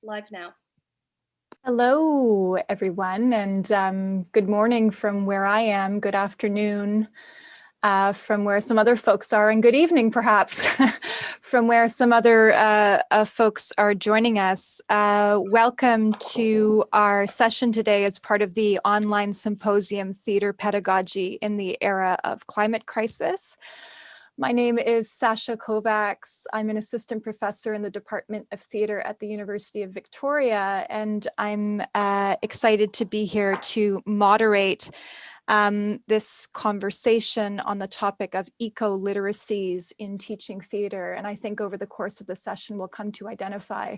Live now. Hello, everyone, and good morning from where I am, good afternoon from where some other folks are, and good evening, perhaps, from where some other folks are joining us. Welcome to our session today as part of the online symposium, Theatre Pedagogy in the Era of Climate Crisis. My name is Sasha Kovacs. I'm an assistant professor in the Department of Theatre at the University of Victoria, and I'm excited to be here to moderate this conversation on the topic of eco-literacies in teaching theatre. And I think over the course of the session, we'll come to identify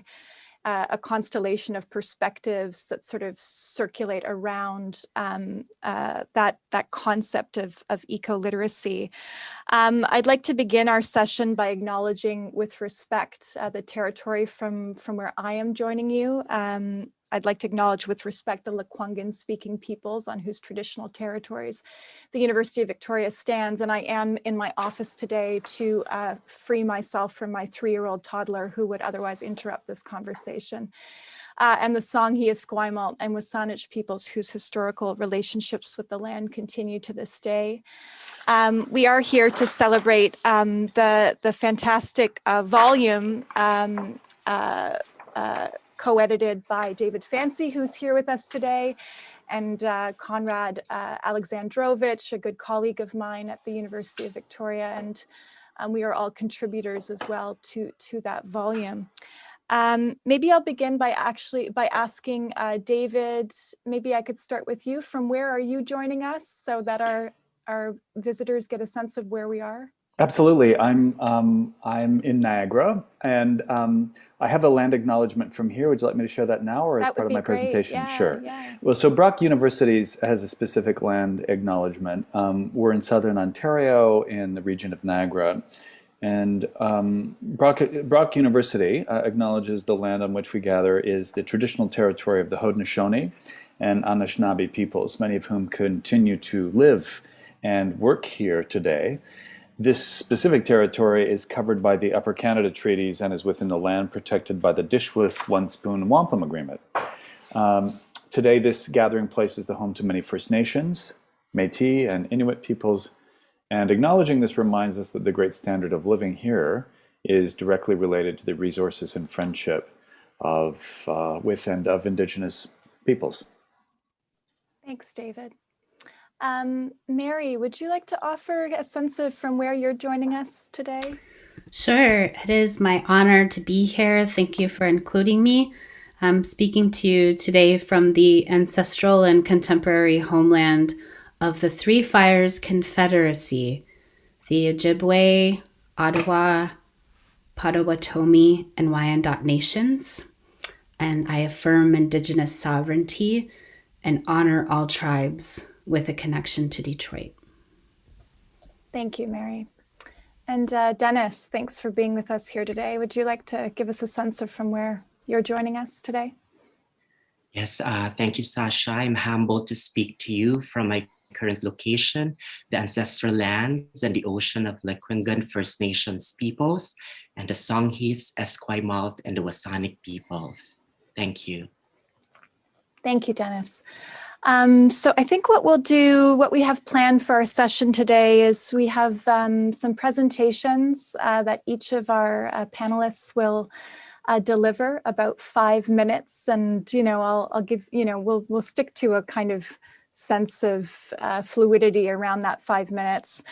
a constellation of perspectives that sort of circulate around that concept of eco-literacy. I'd like to begin our session by acknowledging with respect the territory from where I am joining you. I'd like to acknowledge with respect the Lekwungen speaking peoples on whose traditional territories the University of Victoria stands. And I am in my office today to free myself from my 3-year-old toddler who would otherwise interrupt this conversation. And the Songhees Esquimalt and Wasanich peoples whose historical relationships with the land continue to this day. We are here to celebrate the fantastic volume co-edited by David Fancy, who's here with us today, and Konrad Alexandrovich, a good colleague of mine at the University of Victoria, and we are all contributors as well to that volume. Maybe I'll begin by asking David, maybe I could start with you. From where are you joining us so that our visitors get a sense of where we are? Absolutely. I'm in Niagara, and I have a land acknowledgement from here. Would you like me to share that now or as part of my presentation? Yeah, sure. Yeah. Well, so Brock Universities has a specific land acknowledgement. We're in southern Ontario in the region of Niagara. And Brock University acknowledges the land on which we gather is the traditional territory of the Haudenosaunee and Anishinaabe peoples, many of whom continue to live and work here today. This specific territory is covered by the Upper Canada Treaties and is within the land protected by the Dishwith, One Spoon, Wampum Agreement. Today, this gathering place is the home to many First Nations, Métis, and Inuit peoples. And acknowledging this reminds us that the great standard of living here is directly related to the resources and friendship with and of Indigenous peoples. Thanks, David. Mary, would you like to offer a sense of from where you're joining us today? Sure, it is my honor to be here. Thank you for including me. I'm speaking to you today from the ancestral and contemporary homeland of the Three Fires Confederacy, the Ojibwe, Ottawa, Potawatomi, and Wyandot nations. And I affirm Indigenous sovereignty and honor all tribes with a connection to Detroit. Thank you, Mary. And Dennis, thanks for being with us here today. Would you like to give us a sense of from where you're joining us today? Yes, thank you, Sasha. I'm humbled to speak to you from my current location, the ancestral lands and the ocean of Lekwungen First Nations peoples, and the Songhees, Esquimalt, and the Wasanic peoples. Thank you. Thank you, Dennis. So I think what we have planned for our session today is we have some presentations that each of our panelists will deliver about 5 minutes, and I'll give we'll stick to a kind of sense of fluidity around that 5 minutes.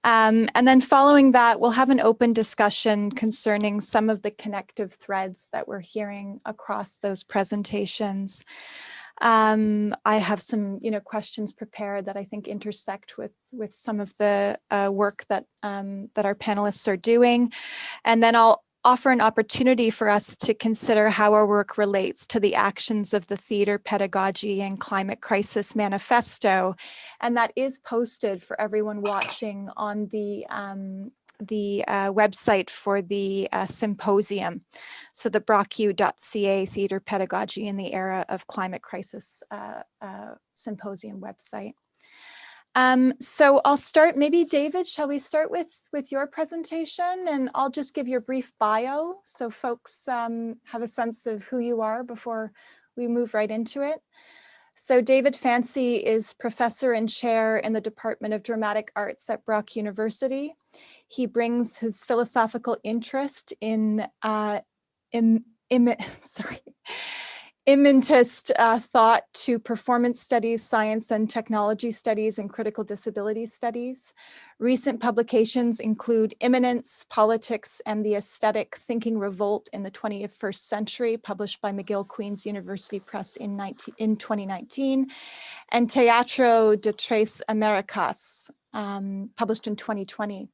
And then following that, we'll have an open discussion concerning some of the connective threads that we're hearing across those presentations. I have some, questions prepared that I think intersect with some of the work that our panelists are doing. And then I'll offer an opportunity for us to consider how our work relates to the actions of the Theatre Pedagogy and Climate Crisis Manifesto. And that is posted for everyone watching on the website for the symposium. So the brocku.ca Theatre Pedagogy in the Era of Climate Crisis symposium website. So I'll start, maybe David, shall we start with your presentation, and I'll just give you a brief bio so folks have a sense of who you are before we move right into it. So David Fancy is professor and chair in the Department of Dramatic Arts at Brock University. He brings his philosophical interest in immanentist thought to performance studies, science and technology studies, and critical disability studies. Recent publications include Immanence, Politics, and the Aesthetic Thinking Revolt in the 21st Century, published by McGill Queen's University Press in 2019, and Teatro de Tres Americas, published in 2020.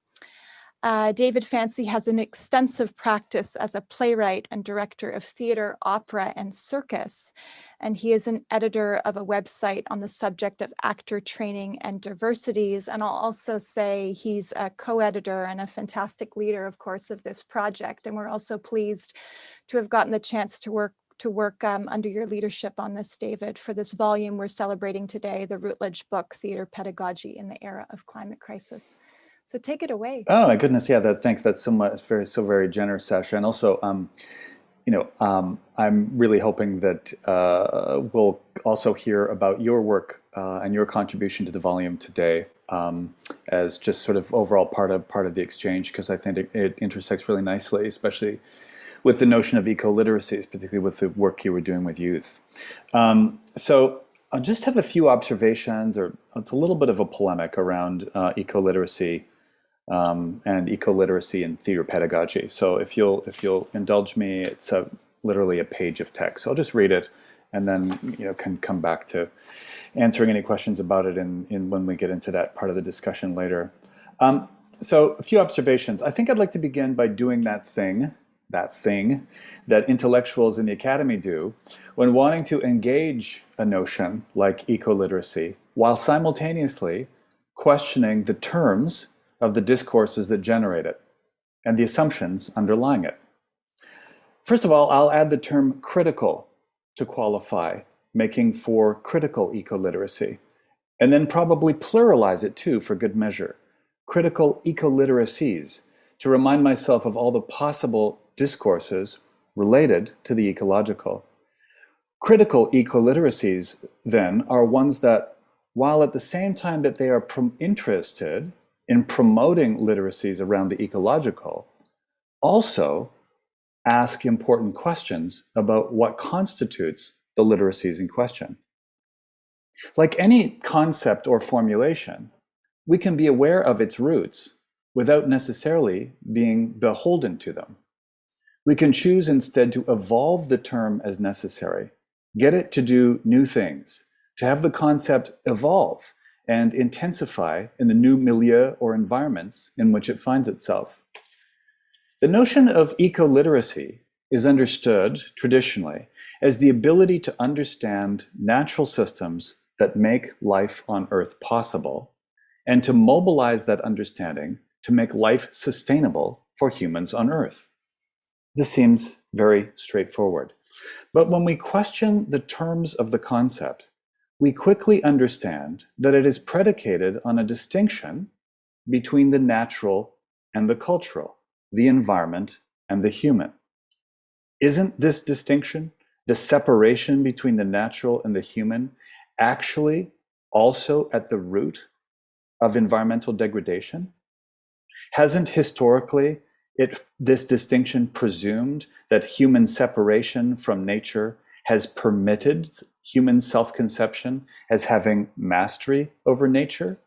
David Fancy has an extensive practice as a playwright and director of theater, opera, and circus, and he is an editor of a website on the subject of actor training and diversities. And I'll also say he's a co-editor and a fantastic leader, of course, of this project. And we're also pleased to have gotten the chance to work under your leadership on this, David, for this volume we're celebrating today, the Routledge book, Theater Pedagogy in the Era of Climate Crisis. So take it away. Oh my goodness, yeah. Thanks. That's so much, so very generous, Sasha. And also, I'm really hoping that we'll also hear about your work and your contribution to the volume today, as just sort of overall part of the exchange, because I think it intersects really nicely, especially with the notion of eco-literacies, particularly with the work you were doing with youth. So I'll just have a few observations, or it's a little bit of a polemic around eco-literacy. And eco-literacy and theater pedagogy. So if you'll indulge me, it's literally a page of text. So I'll just read it, and then can come back to answering any questions about it in when we get into that part of the discussion later. So a few observations. I think I'd like to begin by doing that thing that intellectuals in the academy do when wanting to engage a notion like eco-literacy, while simultaneously questioning the terms of the discourses that generate it and the assumptions underlying it. First of all, I'll add the term critical to qualify, making for critical eco-literacy, and then probably pluralize it too for good measure. Critical eco-literacies, to remind myself of all the possible discourses related to the ecological. Critical eco-literacies, then, are ones that, while at the same time that they are interested in promoting literacies around the ecological, also ask important questions about what constitutes the literacies in question. Like any concept or formulation, we can be aware of its roots without necessarily being beholden to them. We can choose instead to evolve the term as necessary, get it to do new things, to have the concept evolve and intensify in the new milieu or environments in which it finds itself. The notion of eco-literacy is understood traditionally as the ability to understand natural systems that make life on Earth possible, and to mobilize that understanding to make life sustainable for humans on Earth. This seems very straightforward. But when we question the terms of the concept, we quickly understand that it is predicated on a distinction between the natural and the cultural, the environment and the human. Isn't this distinction, the separation between the natural and the human, actually also at the root of environmental degradation? Hasn't historically this distinction presumed that human separation from nature has permitted human self-conception as having mastery over nature?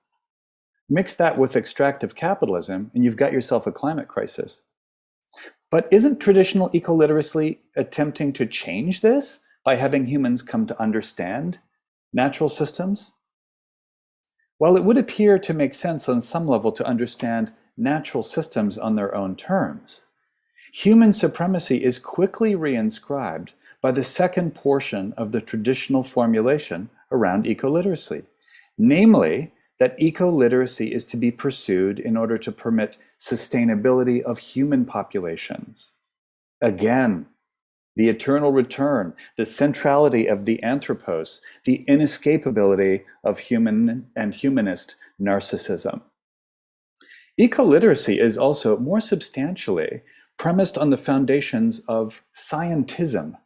Mix that with extractive capitalism, and you've got yourself a climate crisis. But isn't traditional eco-literacy attempting to change this by having humans come to understand natural systems? While it would appear to make sense on some level to understand natural systems on their own terms, human supremacy is quickly reinscribed by the second portion of the traditional formulation around eco-literacy, namely that eco-literacy is to be pursued in order to permit sustainability of human populations. Again, the eternal return, the centrality of the anthropos, the inescapability of human and humanist narcissism. Eco-literacy is also more substantially premised on the foundations of scientism,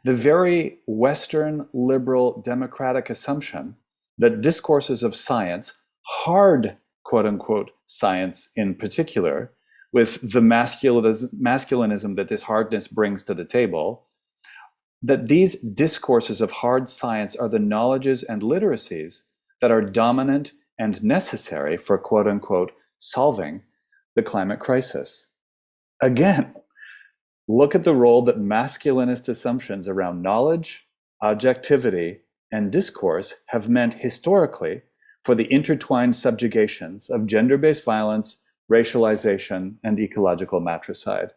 the very Western liberal democratic assumption that discourses of science, hard quote-unquote science in particular, with the masculinism that this hardness brings to the table, that these discourses of hard science are the knowledges and literacies that are dominant and necessary for quote-unquote solving the climate crisis. Again, look at the role that masculinist assumptions around knowledge, objectivity, and discourse have meant historically for the intertwined subjugations of gender-based violence, racialization, and ecological matricide.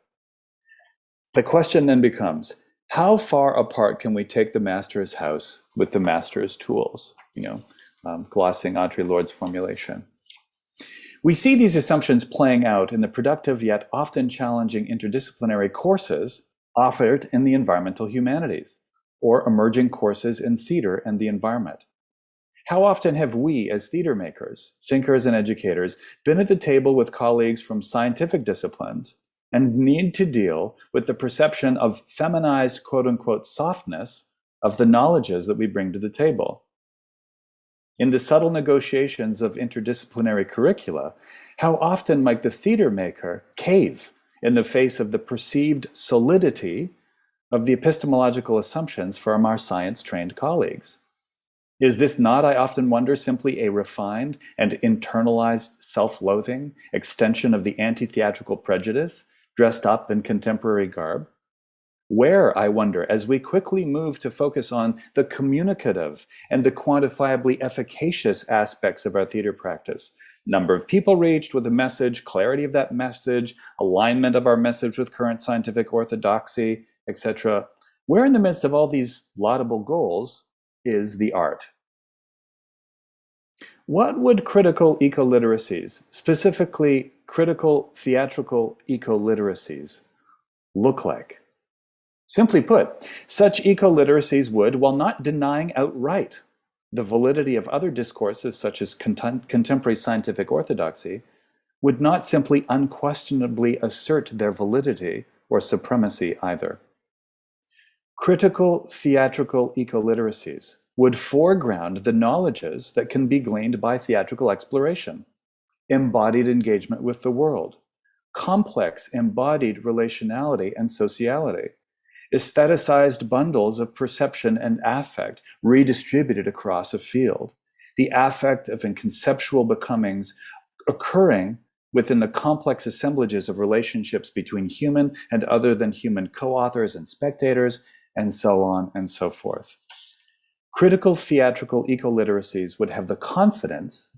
The question then becomes, how far apart can we take the master's house with the master's tools? Glossing Audre Lorde's formulation. We see these assumptions playing out in the productive yet often challenging interdisciplinary courses offered in the environmental humanities, or emerging courses in theater and the environment. How often have we, as theater makers, thinkers, and educators, been at the table with colleagues from scientific disciplines and need to deal with the perception of feminized, quote-unquote, softness of the knowledges that we bring to the table? In the subtle negotiations of interdisciplinary curricula, how often might the theater maker cave in the face of the perceived solidity of the epistemological assumptions from our science-trained colleagues? Is this not, I often wonder, simply a refined and internalized self-loathing extension of the anti-theatrical prejudice dressed up in contemporary garb? Where, I wonder, as we quickly move to focus on the communicative and the quantifiably efficacious aspects of our theater practice, number of people reached with a message, clarity of that message, alignment of our message with current scientific orthodoxy, etc., where in the midst of all these laudable goals is the art? What would critical eco-literacies, specifically critical theatrical eco-literacies, look like? Simply put, such eco-literacies would, while not denying outright the validity of other discourses such as contemporary scientific orthodoxy, would not simply unquestionably assert their validity or supremacy either. Critical theatrical eco-literacies would foreground the knowledges that can be gleaned by theatrical exploration, embodied engagement with the world, complex embodied relationality and sociality, aestheticized bundles of perception and affect redistributed across a field, the affect of conceptual becomings occurring within the complex assemblages of relationships between human and other than human co-authors and spectators, and so on and so forth. Critical theatrical eco-literacies would have the confidence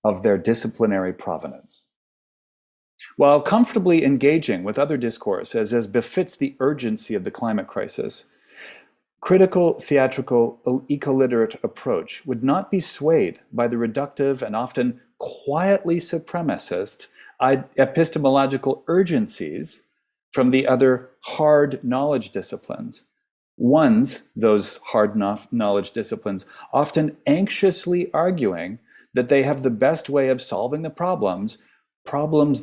of their disciplinary provenance. While comfortably engaging with other discourse as befits the urgency of the climate crisis, critical theatrical eco-literate approach would not be swayed by the reductive and often quietly supremacist epistemological urgencies from the other hard knowledge disciplines. Those hard knowledge disciplines, often anxiously arguing that they have the best way of solving the problems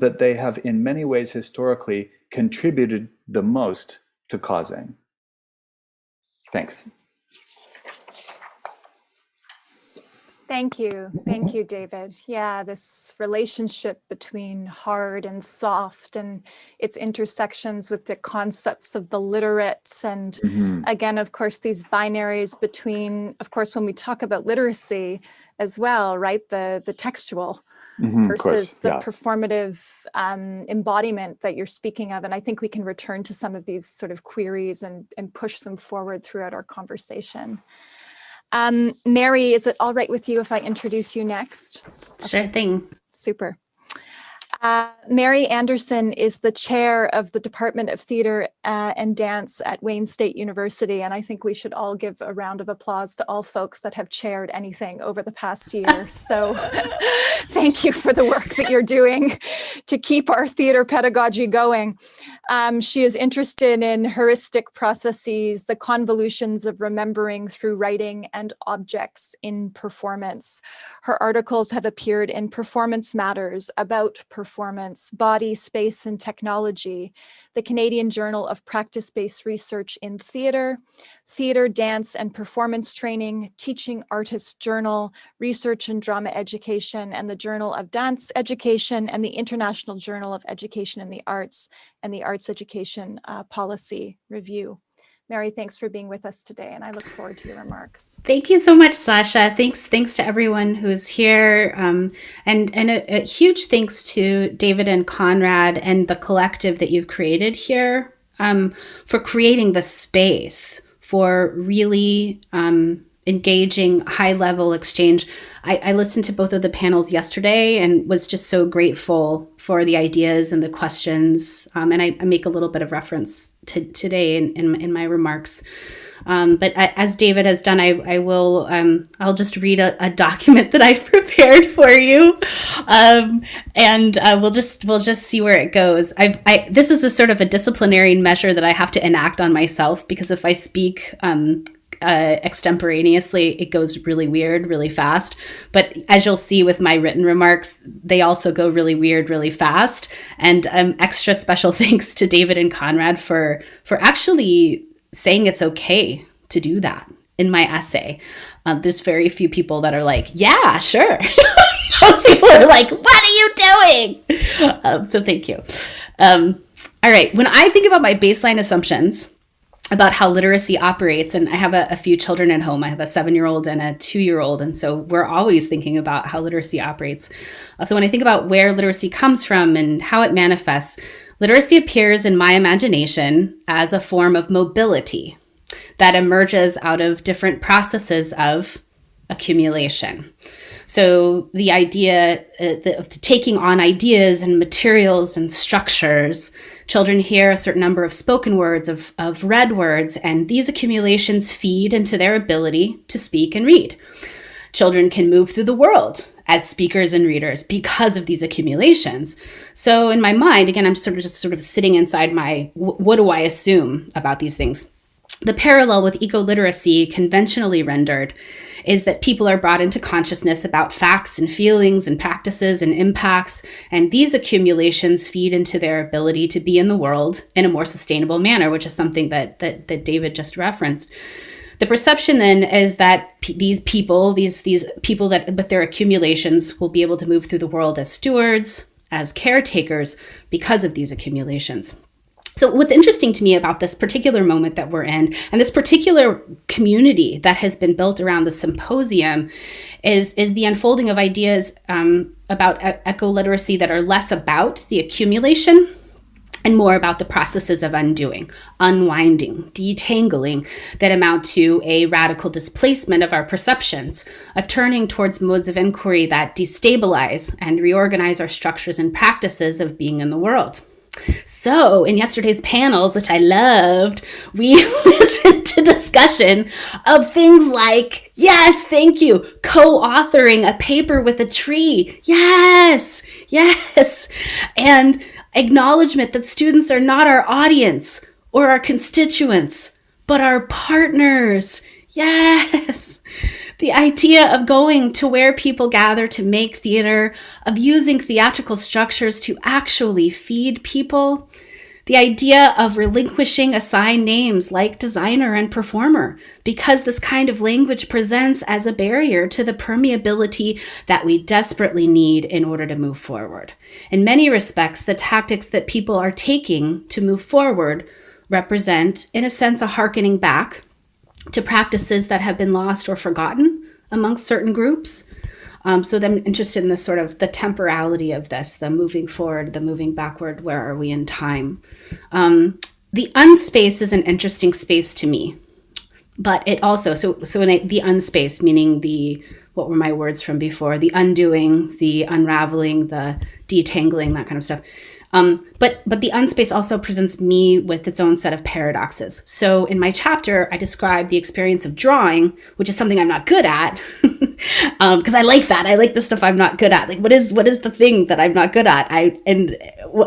that they have in many ways historically contributed the most to causing. Thanks. Thank you, David. Yeah, this relationship between hard and soft and its intersections with the concepts of the literate. And again, of course, these binaries between, of course, when we talk about literacy as well, right, the textual versus the performative embodiment that you're speaking of. And I think we can return to some of these sort of queries and push them forward throughout our conversation. Mary, is it all right with you if I introduce you next? Sure thing. Super. Mary Anderson is the chair of the Department of Theatre and Dance at Wayne State University, and I think we should all give a round of applause to all folks that have chaired anything over the past year. So thank you for the work that you're doing to keep our theatre pedagogy going. She is interested in heuristic processes, the convolutions of remembering through writing, and objects in performance. Her articles have appeared in Performance Matters, About Performance, Body, Space, and Technology, the Canadian Journal of Practice-Based Research in Theatre, Theatre, Dance, and Performance Training, Teaching Artists Journal, Research and Drama Education, and the Journal of Dance Education, and the International Journal of Education in the Arts, and the Arts Education Policy Review. Mary, thanks for being with us today, and I look forward to your remarks. Thank you so much, Sasha. Thanks to everyone who's here, and a huge thanks to David and Conrad and the collective that you've created here for creating the space for really engaging high-level exchange. I listened to both of the panels yesterday and was just so grateful for the ideas and the questions. And I make a little bit of reference to today in my remarks. But as David has done, I'll just read a document that I've prepared for you, and we'll just see where it goes. This is a sort of a disciplinary measure that I have to enact on myself, because if I speak extemporaneously, it goes really weird, really fast. But as you'll see with my written remarks, they also go really weird, really fast. And extra special thanks to David and Conrad for actually saying it's okay to do that in my essay. There's very few people that are like, yeah, sure. Most people are like, what are you doing? So thank you. All right. When I think about my baseline assumptions about how literacy operates, and I have a few children at home. I have a 7-year-old and a 2-year-old, and so we're always thinking about how literacy operates. So when I think about where literacy comes from and how it manifests, literacy appears in my imagination as a form of mobility that emerges out of different processes of accumulation. So the idea of taking on ideas and materials and structures, children hear a certain number of spoken words, of read words, and these accumulations feed into their ability to speak and read. Children can move through the world as speakers and readers because of these accumulations. So in my mind, again, I'm sort of sitting inside my, what do I assume about these things? The parallel with eco-literacy, conventionally rendered, is that people are brought into consciousness about facts and feelings and practices and impacts, and these accumulations feed into their ability to be in the world in a more sustainable manner, which is something that David just referenced. The perception then is that these people that with their accumulations will be able to move through the world as stewards, as caretakers, because of these accumulations. So what's interesting to me about this particular moment that we're in, and this particular community that has been built around the symposium, is the unfolding of ideas about eco-literacy that are less about the accumulation and more about the processes of undoing, unwinding, detangling that amount to a radical displacement of our perceptions, a turning towards modes of inquiry that destabilize and reorganize our structures and practices of being in the world. So in yesterday's panels, which I loved, we listened to discussion of things like, yes, thank you, co-authoring a paper with a tree. Yes, and acknowledgement that students are not our audience or our constituents, but our partners. Yes. The idea of going to where people gather to make theater, of using theatrical structures to actually feed people. The idea of relinquishing assigned names like designer and performer, because this kind of language presents as a barrier to the permeability that we desperately need in order to move forward. In many respects, the tactics that people are taking to move forward represent, in a sense, a hearkening back to practices that have been lost or forgotten amongst certain groups. So I'm interested in this sort of the temporality of this, the moving forward, the moving backward, where are we in time? The unspace is an interesting space to me. But it also, the unspace, meaning what were my words from before? The undoing, the unraveling, the detangling, that kind of stuff. But the unspace also presents me with its own set of paradoxes. So in my chapter, I describe the experience of drawing, which is something I'm not good at, because I like that. I like the stuff I'm not good at. Like, what is the thing that I'm not good at?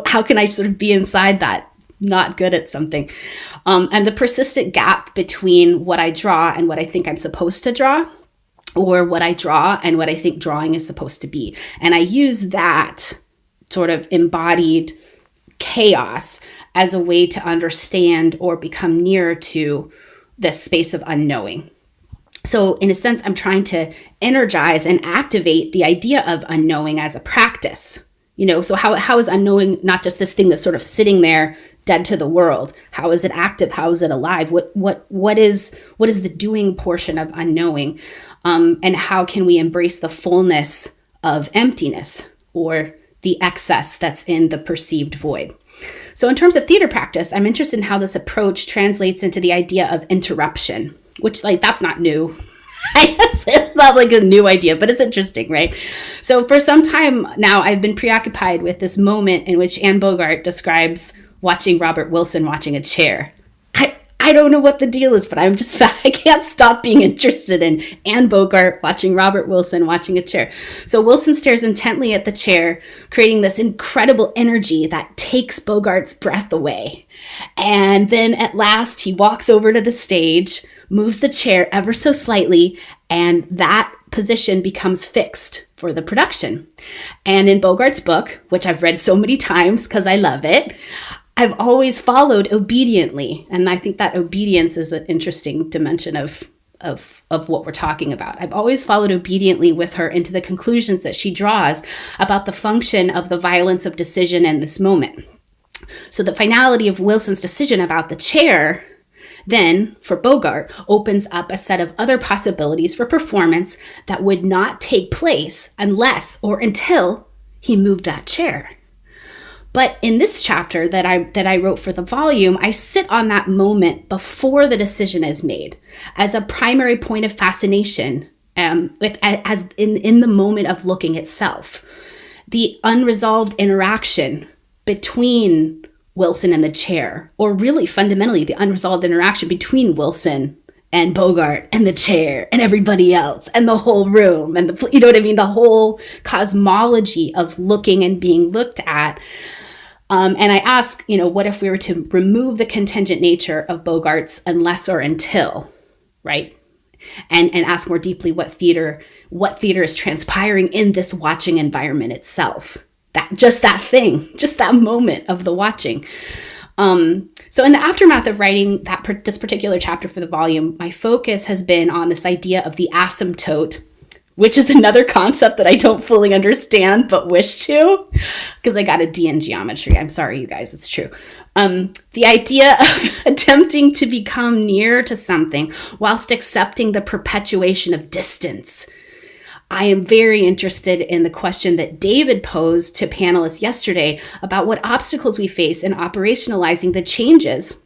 How can I sort of be inside that, not good at something? And the persistent gap between what I draw and what I think I'm supposed to draw, or what I draw and what I think drawing is supposed to be. And I use that sort of embodied chaos as a way to understand or become nearer to this space of unknowing. So in a sense, I'm trying to energize and activate the idea of unknowing as a practice. So how is unknowing not just this thing that's sort of sitting there dead to the world? How is it active? How is it alive? What is the doing portion of unknowing? And how can we embrace the fullness of emptiness, or the excess that's in the perceived void? So in terms of theater practice, I'm interested in how this approach translates into the idea of interruption, which, like, that's not new. It's not like a new idea, but it's interesting, right? So for some time now, I've been preoccupied with this moment in which Anne Bogart describes watching Robert Wilson watching a chair. I don't know what the deal is, but I can't stop being interested in Anne Bogart watching Robert Wilson watching a chair. So Wilson stares intently at the chair, creating this incredible energy that takes Bogart's breath away. And then at last he walks over to the stage, moves the chair ever so slightly, and that position becomes fixed for the production. And in Bogart's book, which I've read so many times because I love it, I've always followed obediently. And I think that obedience is an interesting dimension of what we're talking about. I've always followed obediently with her into the conclusions that she draws about the function of the violence of decision in this moment. So the finality of Wilson's decision about the chair then, for Bogart, opens up a set of other possibilities for performance that would not take place unless or until he moved that chair. But in this chapter that I wrote for the volume, I sit on that moment before the decision is made as a primary point of fascination, as in the moment of looking itself. The unresolved interaction between Wilson and the chair, or really fundamentally the unresolved interaction between Wilson and Bogart and the chair and everybody else and the whole room and the whole cosmology of looking and being looked at. And I ask, what if we were to remove the contingent nature of Bogart's unless or until, right? And ask more deeply what theater is transpiring in this watching environment itself. That moment of the watching. So in the aftermath of writing this particular chapter for the volume, my focus has been on this idea of the asymptote, which is another concept that I don't fully understand but wish to, because I got a D in geometry. I'm sorry, you guys, it's true. The idea of attempting to become near to something whilst accepting the perpetuation of distance. I am very interested in the question that David posed to panelists yesterday about what obstacles we face in operationalizing the changes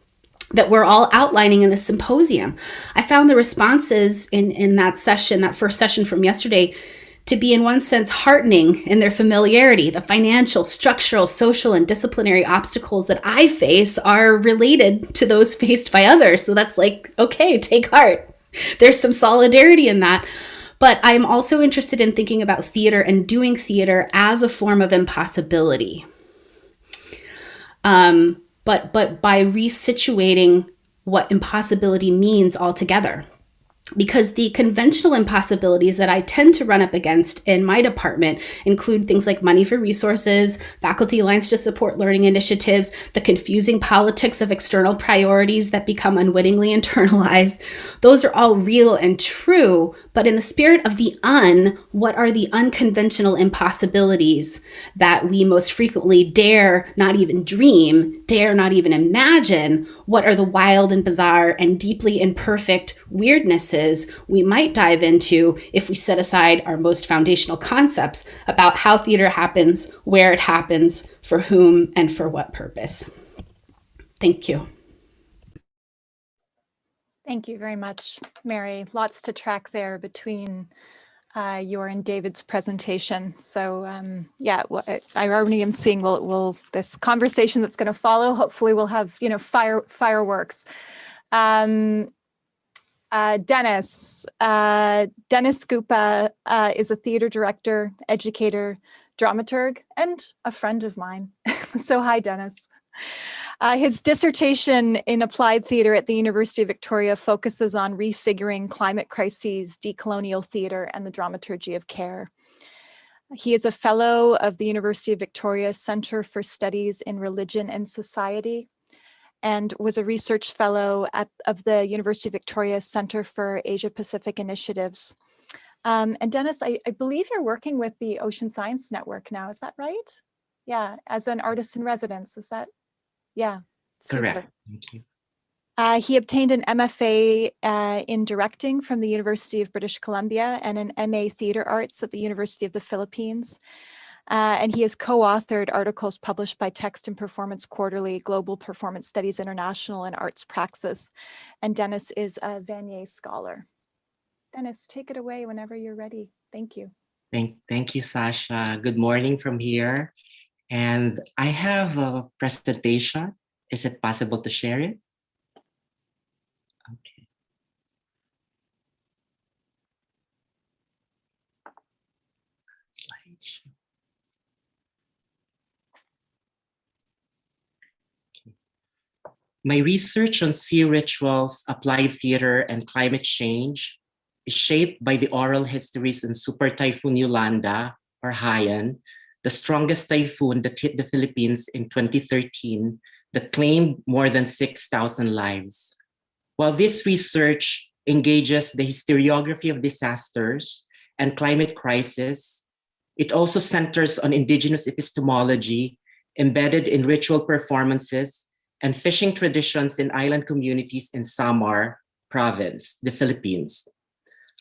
that we're all outlining in the symposium. I found the responses in that first session from yesterday, to be in one sense heartening in their familiarity. The financial, structural, social, and disciplinary obstacles that I face are related to those faced by others. So that's like, okay, take heart. There's some solidarity in that. But I'm also interested in thinking about theater and doing theater as a form of impossibility. But by resituating what impossibility means altogether. Because the conventional impossibilities that I tend to run up against in my department include things like money for resources, faculty lines to support learning initiatives, the confusing politics of external priorities that become unwittingly internalized. Those are all real and true, but in the spirit of the what are the unconventional impossibilities that we most frequently dare not even dream, dare not even imagine? What are the wild and bizarre and deeply imperfect weirdnesses we might dive into if we set aside our most foundational concepts about how theater happens, where it happens, for whom, and for what purpose? Thank you. Thank you very much, Mary. Lots to track there between your and David's presentation. So yeah, I already am seeing this conversation that's going to follow. Hopefully, we'll have fireworks. Dennis Gupa is a theater director, educator, dramaturg, and a friend of mine. So hi, Dennis. His dissertation in applied theater at the University of Victoria focuses on refiguring climate crises, decolonial theater, and the dramaturgy of care. He is a fellow of the University of Victoria Centre for Studies in Religion and Society, and was a research fellow of the University of Victoria Centre for Asia Pacific Initiatives. And Dennis, I believe you're working with the Ocean Science Network now, is that right? Yeah, as an artist in residence, is that? Yeah, super. Correct. Thank you. He obtained an MFA in directing from the University of British Columbia and an MA Theatre Arts at the University of the Philippines. And he has co-authored articles published by Text and Performance Quarterly, Global Performance Studies International, and Arts Praxis. And Dennis is a Vanier Scholar. Dennis, take it away whenever you're ready. Thank you. Thank you, Sasha. Good morning from here. And I have a presentation. Is it possible to share it? Okay. Slideshow. Okay. My research on sea rituals, applied theater, and climate change is shaped by the oral histories in Super Typhoon Yolanda, or Haiyan, the strongest typhoon that hit the Philippines in 2013 that claimed more than 6,000 lives. While this research engages the historiography of disasters and climate crisis, it also centers on indigenous epistemology embedded in ritual performances and fishing traditions in island communities in Samar province, the Philippines.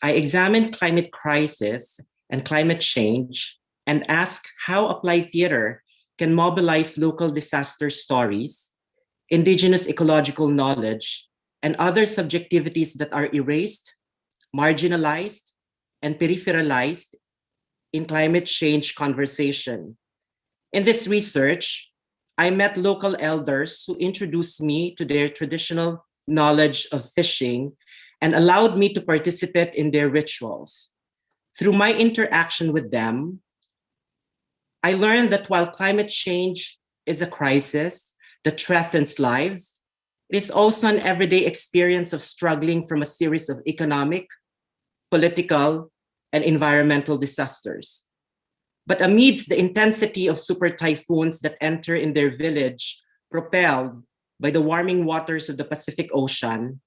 I examine climate crisis and climate change and ask how applied theater can mobilize local disaster stories, indigenous ecological knowledge, and other subjectivities that are erased, marginalized, and peripheralized in climate change conversation. In this research, I met local elders who introduced me to their traditional knowledge of fishing and allowed me to participate in their rituals. Through my interaction with them, I learned that while climate change is a crisis that threatens lives, it is also an everyday experience of struggling from a series of economic, political, and environmental disasters. But amidst the intensity of super typhoons that enter in their village, propelled by the warming waters of the Pacific Ocean,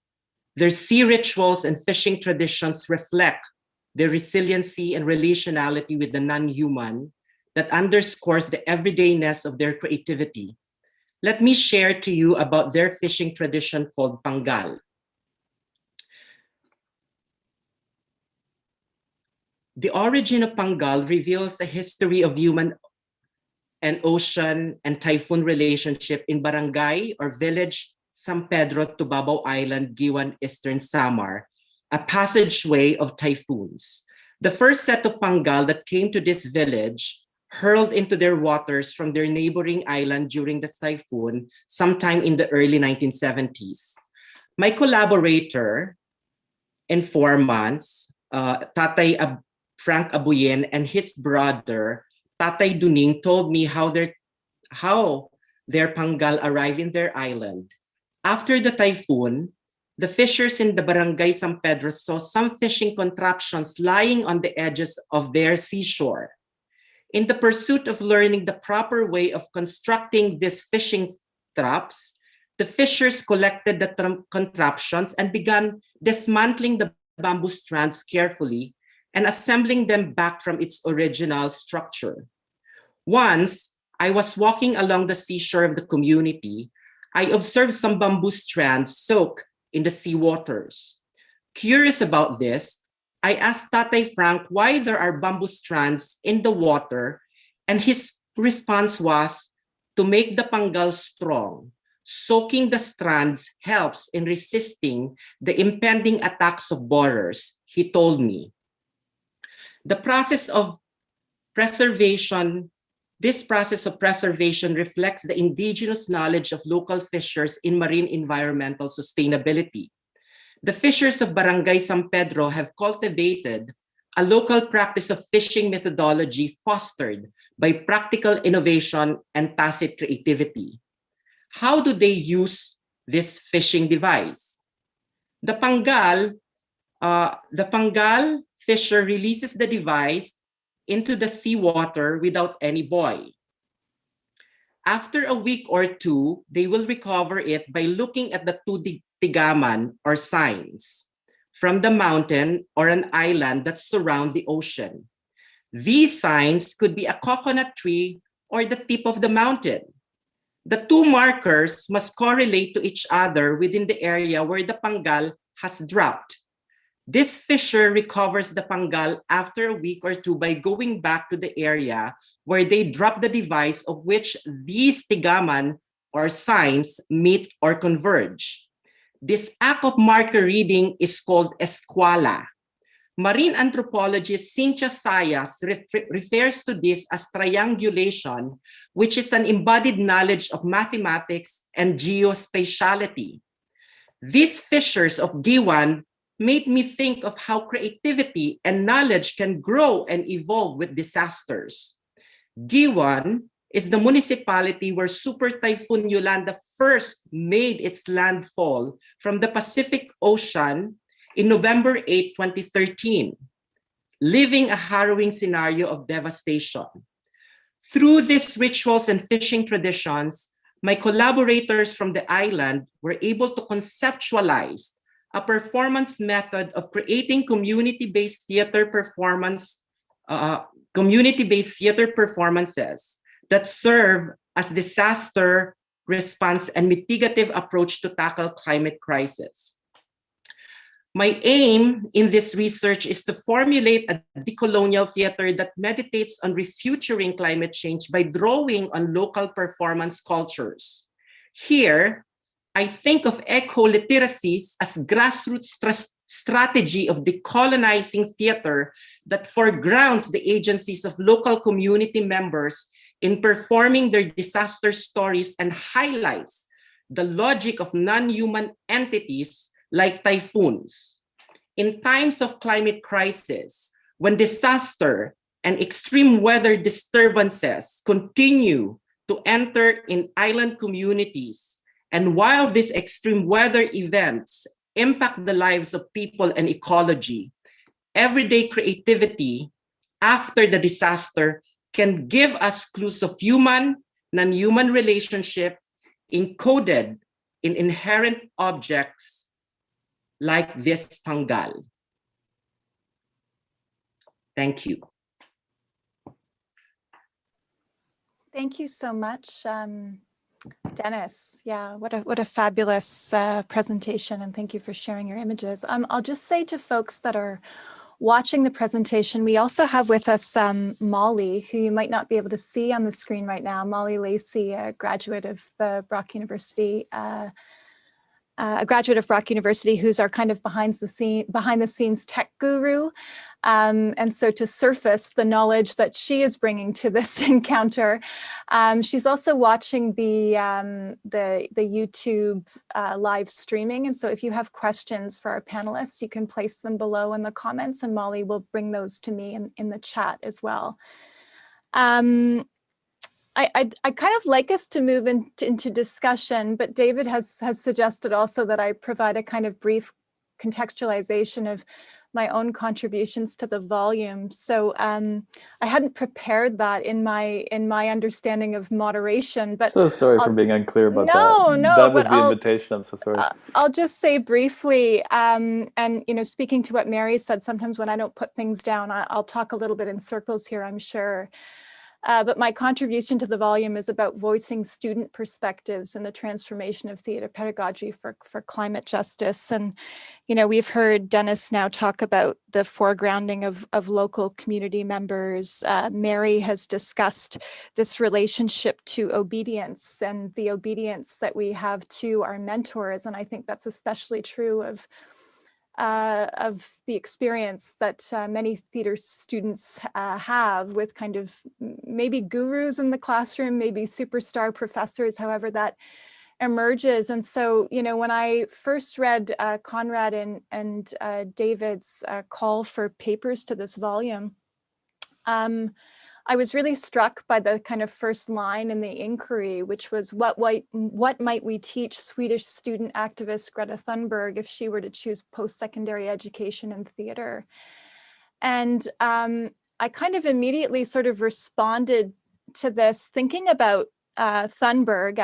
their sea rituals and fishing traditions reflect their resiliency and relationality with the non-human that underscores the everydayness of their creativity. Let me share to you about their fishing tradition called Panggal. The origin of Panggal reveals a history of human and ocean and typhoon relationship in barangay or village San Pedro, Tubabao Island, Giwan, Eastern Samar, a passageway of typhoons. The first set of Panggal that came to this village hurled into their waters from their neighboring island during the typhoon sometime in the early 1970s. My collaborator in 4 months, Tatay Frank Abuyen and his brother, Tatay Duning, told me how their Panggal arrived in their island. After the typhoon, the fishers in the barangay San Pedro saw some fishing contraptions lying on the edges of their seashore. In the pursuit of learning the proper way of constructing these fishing traps, the fishers collected the contraptions and began dismantling the bamboo strands carefully and assembling them back from its original structure. Once, I was walking along the seashore of the community. I observed some bamboo strands soaked in the sea waters. Curious about this, I asked Tatay Frank why there are bamboo strands in the water, and his response was to make the Panggal strong Soaking the strands helps in resisting the impending attacks of borers, he told me. This process of preservation reflects the indigenous knowledge of local fishers in marine environmental sustainability. The fishers of Barangay San Pedro have cultivated a local practice of fishing methodology fostered by practical innovation and tacit creativity. How do they use this fishing device? The Pangal fisher releases the device into the seawater without any buoy. After a week or two, they will recover it by looking at the two tigaman or signs from the mountain or an island that surround the ocean. These signs could be a coconut tree or the tip of the mountain. The two markers must correlate to each other within the area where the Pangal has dropped. This fisher recovers the Pangal after a week or two by going back to the area where they drop the device of which these tigaman or signs meet or converge. This act of marker reading is called eskwala. Marine anthropologist Cynthia Sayas refers to this as triangulation, which is an embodied knowledge of mathematics and geospatiality. These fishers of Giwan made me think of how creativity and knowledge can grow and evolve with disasters. Giwan is the municipality where Super Typhoon Yolanda first made its landfall from the Pacific Ocean in November 8, 2013, living a harrowing scenario of devastation. Through these rituals and fishing traditions, my collaborators from the island were able to conceptualize a performance method of creating community-based theater performances that serve as disaster response and mitigative approach to tackle climate crisis. My aim in this research is to formulate a decolonial theater that meditates on refuturing climate change by drawing on local performance cultures. Here, I think of Eco-Literacies as grassroots strategy of decolonizing theater that foregrounds the agencies of local community members in performing their disaster stories and highlights the logic of non-human entities like typhoons. In times of climate crisis, when disaster and extreme weather disturbances continue to enter in island communities, and while these extreme weather events impact the lives of people and ecology, everyday creativity after the disaster can give us clues of human, non-human relationship encoded in inherent objects like this Pangal. Thank you. Thank you so much, Dennis. Yeah, what a fabulous presentation, and thank you for sharing your images. I'll just say to folks that are watching the presentation, we also have with us Molly, who you might not be able to see on the screen right now. Molly Lacy, a graduate of the Brock University, who's our kind of behind the scenes tech guru. And so to surface the knowledge that she is bringing to this encounter, she's also watching the YouTube live streaming. And so if you have questions for our panelists, you can place them below in the comments, and Molly will bring those to me in the chat as well. I kind of like us to move into discussion, but David has suggested also that I provide a kind of brief contextualization of my own contributions to the volume. So I hadn't prepared that in my understanding of moderation. But so sorry for being unclear about that. No, that was the invitation. I'm so sorry. I'll just say briefly, and speaking to what Mary said, sometimes when I don't put things down, I'll talk a little bit in circles here, I'm sure. But my contribution to the volume is about voicing student perspectives and the transformation of theater pedagogy for climate justice. And, you know, we've heard Dennis now talk about the foregrounding of local community members. Mary has discussed this relationship to obedience and the obedience that we have to our mentors. And I think that's especially true of the experience that many theater students have with kind of maybe gurus in the classroom, maybe superstar professors, however that emerges. And so, you know, when I first read Conrad and David's call for papers to this volume, I was really struck by the kind of first line in the inquiry, which was what might we teach Swedish student activist Greta Thunberg if she were to choose post-secondary education in theater? And I kind of immediately sort of responded to this, thinking about Thunberg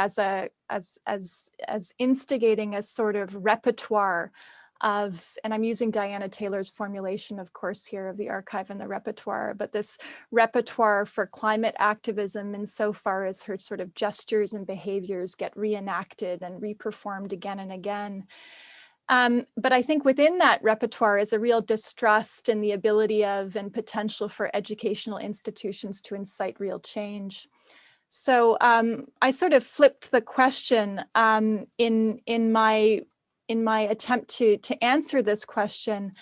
as instigating a sort of repertoire of, and I'm using Diana Taylor's formulation, of course, here of the archive and the repertoire, but this repertoire for climate activism insofar as her sort of gestures and behaviors get reenacted and reperformed again and again. But I think within that repertoire is a real distrust in the ability of and potential for educational institutions to incite real change. So I sort of flipped the question in my attempt to answer this question.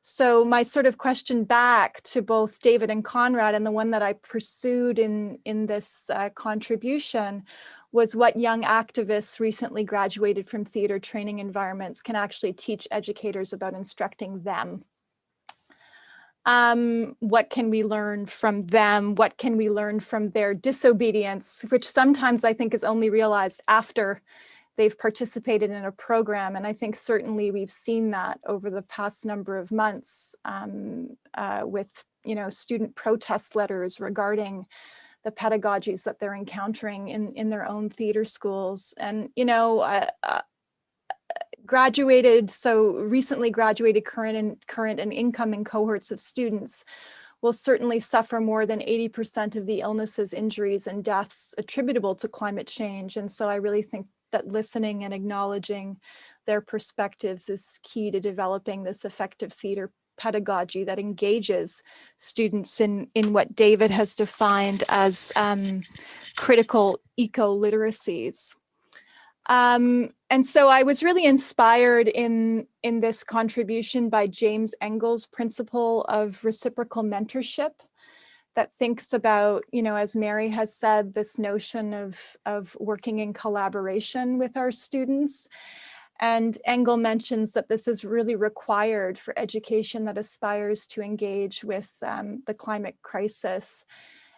So my sort of question back to both David and Conrad, and the one that I pursued in this contribution, was what young activists recently graduated from theater training environments can actually teach educators about instructing them. What can we learn from them? What can we learn from their disobedience, which sometimes I think is only realized after they've participated in a program. And I think certainly we've seen that over the past number of months with, you know, student protest letters regarding the pedagogies that they're encountering in their own theater schools. And, you know, recently graduated current and incoming cohorts of students will certainly suffer more than 80% of the illnesses, injuries, and deaths attributable to climate change. And so I really think that listening and acknowledging their perspectives is key to developing this effective theater pedagogy that engages students in what David has defined as critical eco-literacies. And so I was really inspired in this contribution by James Engel's principle of reciprocal mentorship that thinks about, you know, as Mary has said, this notion of working in collaboration with our students. And Engel mentions that this is really required for education that aspires to engage with the climate crisis.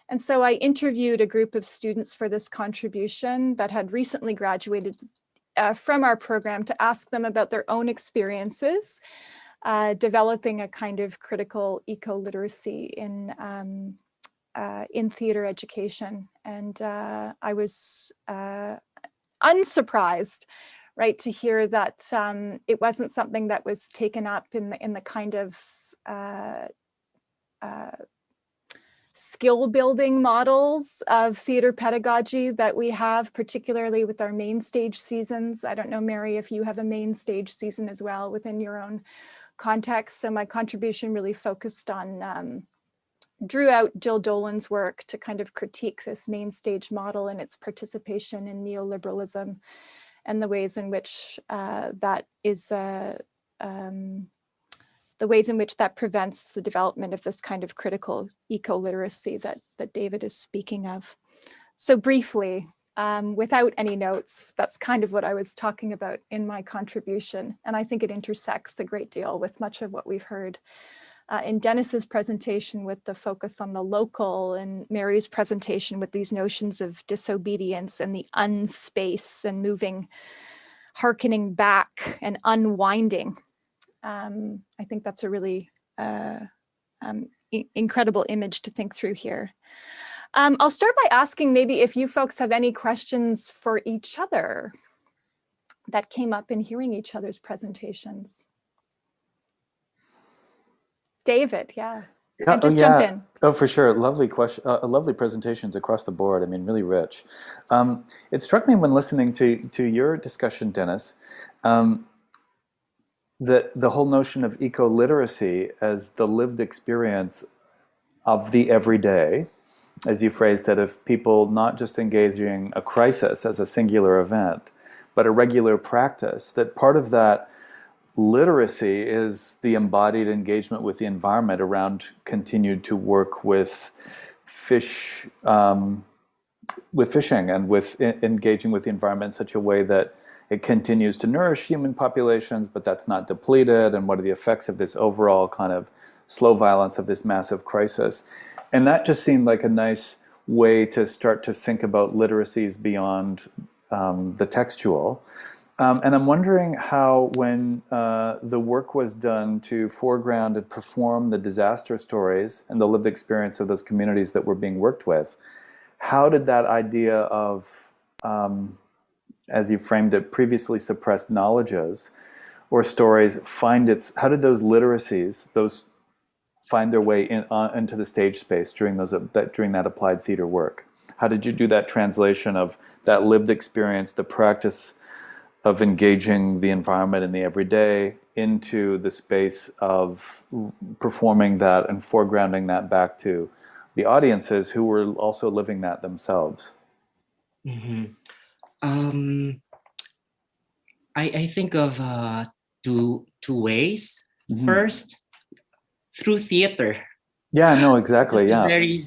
And so I interviewed a group of students for this contribution that had recently graduated from our program to ask them about their own experiences developing a kind of critical eco-literacy in theater education. And I was unsurprised, right, to hear that it wasn't something that was taken up in the kind of skill building models of theater pedagogy that we have, particularly with our main stage seasons. I don't know, Mary, if you have a main stage season as well within your own context. So my contribution really focused on, drew out Jill Dolan's work to kind of critique this main stage model and its participation in neoliberalism and the ways in which that is the ways in which that prevents the development of this kind of critical eco-literacy that David is speaking of. So briefly, without any notes, that's kind of what I was talking about in my contribution. And I think it intersects a great deal with much of what we've heard in Dennis's presentation with the focus on the local, and Mary's presentation with these notions of disobedience and the unspace and moving, hearkening back and unwinding. I think that's a really incredible image to think through here. I'll start by asking maybe if you folks have any questions for each other that came up in hearing each other's presentations. David, yeah. Yeah, And oh just jump yeah. in. Oh, for sure. Lovely question. Lovely presentations across the board. I mean, really rich. It struck me when listening to your discussion, Dennis, um, that the whole notion of eco-literacy as the lived experience of the everyday, as you phrased it, of people not just engaging a crisis as a singular event, but a regular practice, that part of that literacy is the embodied engagement with the environment around continued to work with fish, with fishing and with engaging with the environment in such a way that it continues to nourish human populations, but that's not depleted. And what are the effects of this overall kind of slow violence of this massive crisis? And that just seemed like a nice way to start to think about literacies beyond the textual. And I'm wondering how, when the work was done to foreground and perform the disaster stories and the lived experience of those communities that were being worked with, how did that idea of, as you framed it, previously suppressed knowledges or stories how did those literacies, those find their way into the stage space during that applied theater work? How did you do that translation of that lived experience, the practice of engaging the environment in the everyday, into the space of performing that and foregrounding that back to the audiences who were also living that themselves? Mhm. I think of two ways. Mm-hmm. First, through theater. Yeah, no, exactly. It's a Yeah. very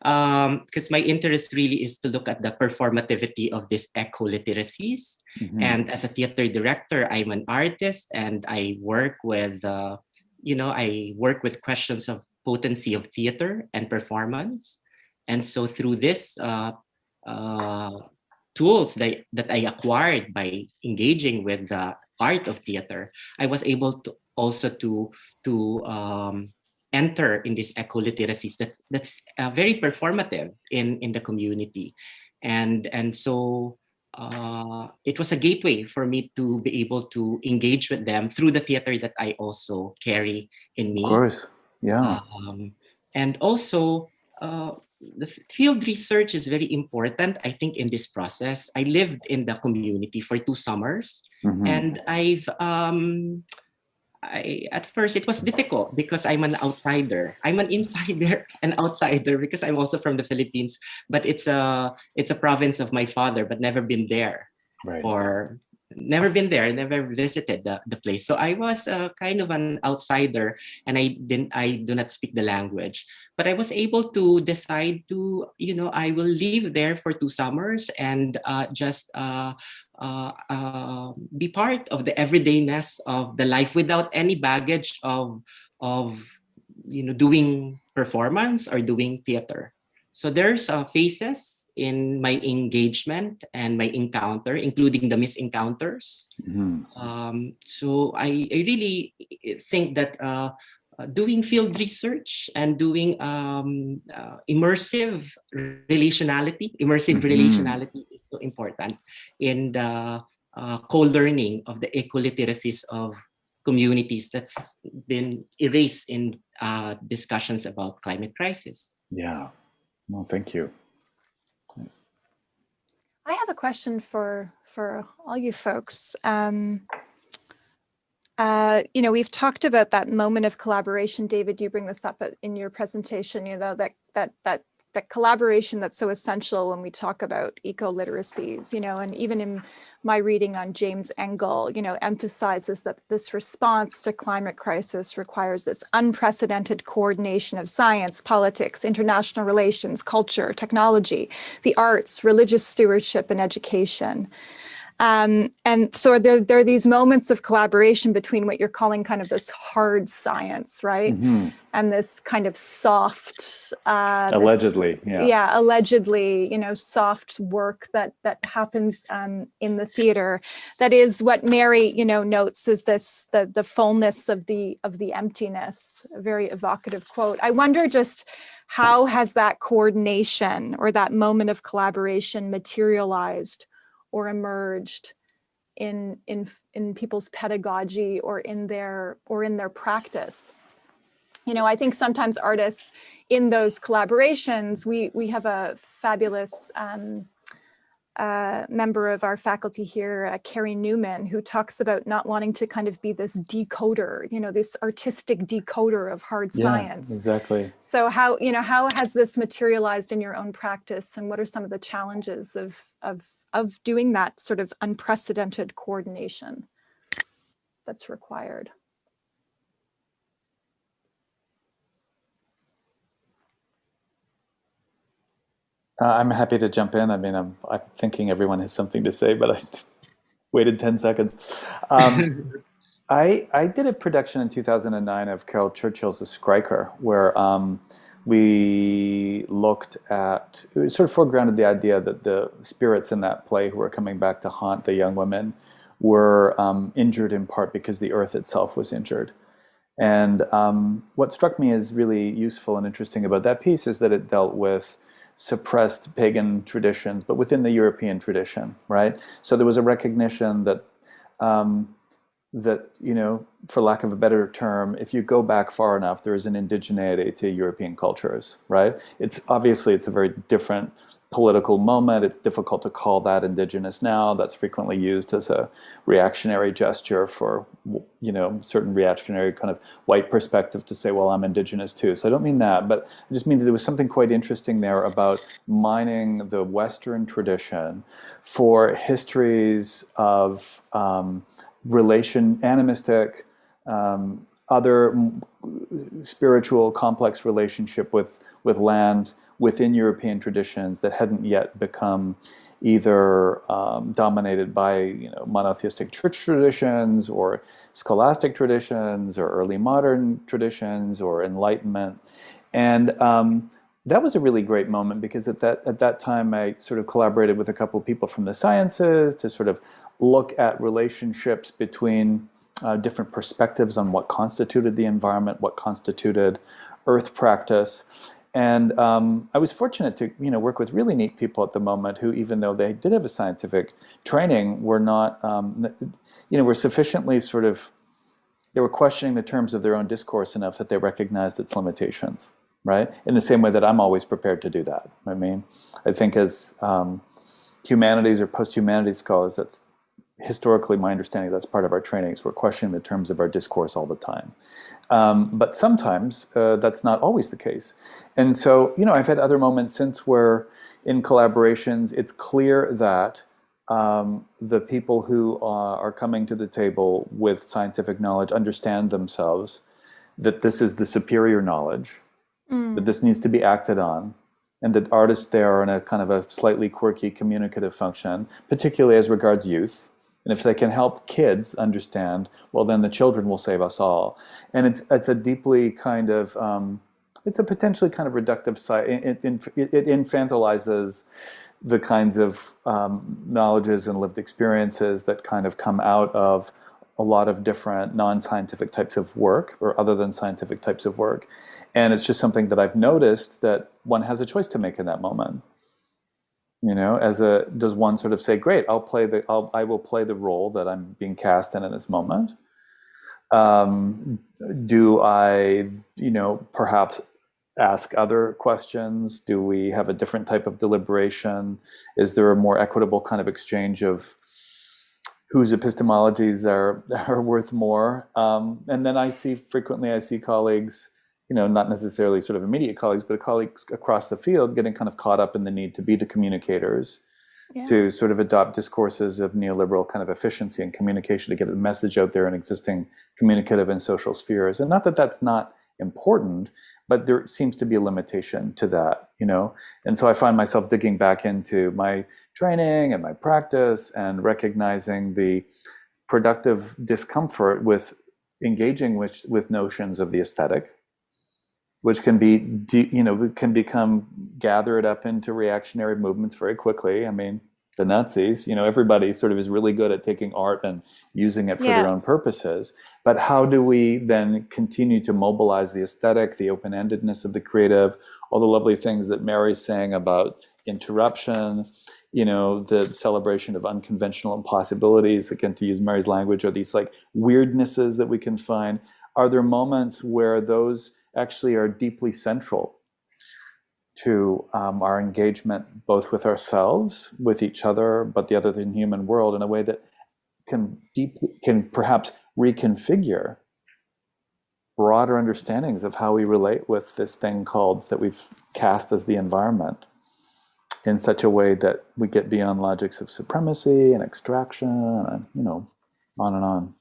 because my interest really is to look at the performativity of these eco-literacies. Mm-hmm. And as a theater director, I'm an artist, and I work with I work with questions of potency of theater and performance. And so through this tools that I acquired by engaging with the art of theater, I was able to also to enter in these eco-literacies that's very performative in the community. And so it was a gateway for me to be able to engage with them through the theater that I also carry in Of me. course. Yeah. And also, the field research is very important, I think, in this process. I lived in the community for 2 summers, Mm-hmm. and at first it was difficult because I'm an outsider. I'm an insider and outsider because I'm also from the Philippines, but it's a province of my father, but never been there. Right. Or never been there, never visited the place. So I was kind of an outsider, and I do not speak the language. But I was able to decide to, I will live there for 2 summers and just be part of the everydayness of the life without any baggage of doing performance or doing theater. So there's phases in my engagement and my encounter, including the misencounters. Mm-hmm. So I really think that doing field research and doing immersive relationality is so important in the co-learning of the eco-literacies of communities that's been erased in discussions about climate crisis. Yeah. No, thank you. I have a question for all you folks. We've talked about that moment of collaboration. David, you bring this up in your presentation, that collaboration that's so essential when we talk about eco-literacies, and even in my reading on James Engel, emphasizes that this response to climate crisis requires this unprecedented coordination of science, politics, international relations, culture, technology, the arts, religious stewardship, and education. And so there are these moments of collaboration between what you're calling kind of this hard science, right? Mm-hmm. And this kind of soft, allegedly, allegedly, soft work that happens in the theater. That is what Mary, notes is this the fullness of the emptiness. A very evocative quote. I wonder just how has that coordination or that moment of collaboration materialized or emerged in people's pedagogy or in their practice? I think sometimes artists in those collaborations, we have a fabulous member of our faculty here, Carrie Newman, who talks about not wanting to kind of be this decoder, this artistic decoder of hard science. Exactly. So how has this materialized in your own practice, and what are some of the challenges of doing that sort of unprecedented coordination that's required? I'm happy to jump in. I mean, I'm thinking everyone has something to say, but I just waited 10 seconds. I did a production in 2009 of Carol Churchill's The Skriker, where we looked at, it sort of foregrounded the idea that the spirits in that play who were coming back to haunt the young women were injured in part because the earth itself was injured. And what struck me as really useful and interesting about that piece is that it dealt with suppressed pagan traditions, but within the European tradition, right? So there was a recognition that, for lack of a better term, if you go back far enough, there is an indigeneity to European cultures, right? It's a very different political moment. It's difficult to call that indigenous now. That's frequently used as a reactionary gesture for, certain reactionary kind of white perspective to say, well, I'm indigenous too. So I don't mean that, but I just mean that there was something quite interesting there about mining the Western tradition for histories of animistic, other spiritual, complex relationship with land within European traditions that hadn't yet become either dominated by monotheistic church traditions or scholastic traditions or early modern traditions or Enlightenment. And that was a really great moment because at that time I sort of collaborated with a couple of people from the sciences to sort of look at relationships between different perspectives on what constituted the environment, what constituted earth practice. And I was fortunate to work with really neat people at the moment who, even though they did have a scientific training, were not, were sufficiently they were questioning the terms of their own discourse enough that they recognized its limitations, right? In the same way that I'm always prepared to do that. I mean, I think as humanities or post-humanities scholars, that's historically my understanding, that's part of our trainings. We're questioning the terms of our discourse all the time. But sometimes that's not always the case. And so, I've had other moments since where in collaborations, it's clear that the people who are coming to the table with scientific knowledge understand themselves, that this is the superior knowledge, that this needs to be acted on, and that artists there are in a kind of a slightly quirky communicative function, particularly as regards youth. And if they can help kids understand, well, then the children will save us all. And it's a deeply kind of, it's a potentially kind of reductive side. It infantilizes the kinds of knowledges and lived experiences that kind of come out of a lot of different non-scientific types of work or other than scientific types of work. And it's just something that I've noticed that one has a choice to make in that moment. Does one sort of say, great, I will play the role that I'm being cast in this moment? Do I, perhaps ask other questions? Do we have a different type of deliberation? Is there a more equitable kind of exchange of whose epistemologies are worth more? And then I see colleagues, not necessarily sort of immediate colleagues, but colleagues across the field getting kind of caught up in the need to be the communicators, to sort of adopt discourses of neoliberal kind of efficiency and communication to get the message out there in existing communicative and social spheres. And not that that's not important, but there seems to be a limitation to that, And so I find myself digging back into my training and my practice and recognizing the productive discomfort with engaging with notions of the aesthetic, which can can become gathered up into reactionary movements very quickly. I mean, the Nazis, everybody sort of is really good at taking art and using it for their own purposes. But how do we then continue to mobilize the aesthetic, the open-endedness of the creative, all the lovely things that Mary's saying about interruption, the celebration of unconventional impossibilities, again, to use Mary's language, or these like weirdnesses that we can find? Are there moments where those actually are deeply central to our engagement, both with ourselves, with each other, but the other than human world, in a way that can perhaps reconfigure broader understandings of how we relate with this thing that we've cast as the environment, in such a way that we get beyond logics of supremacy and extraction, and on and on.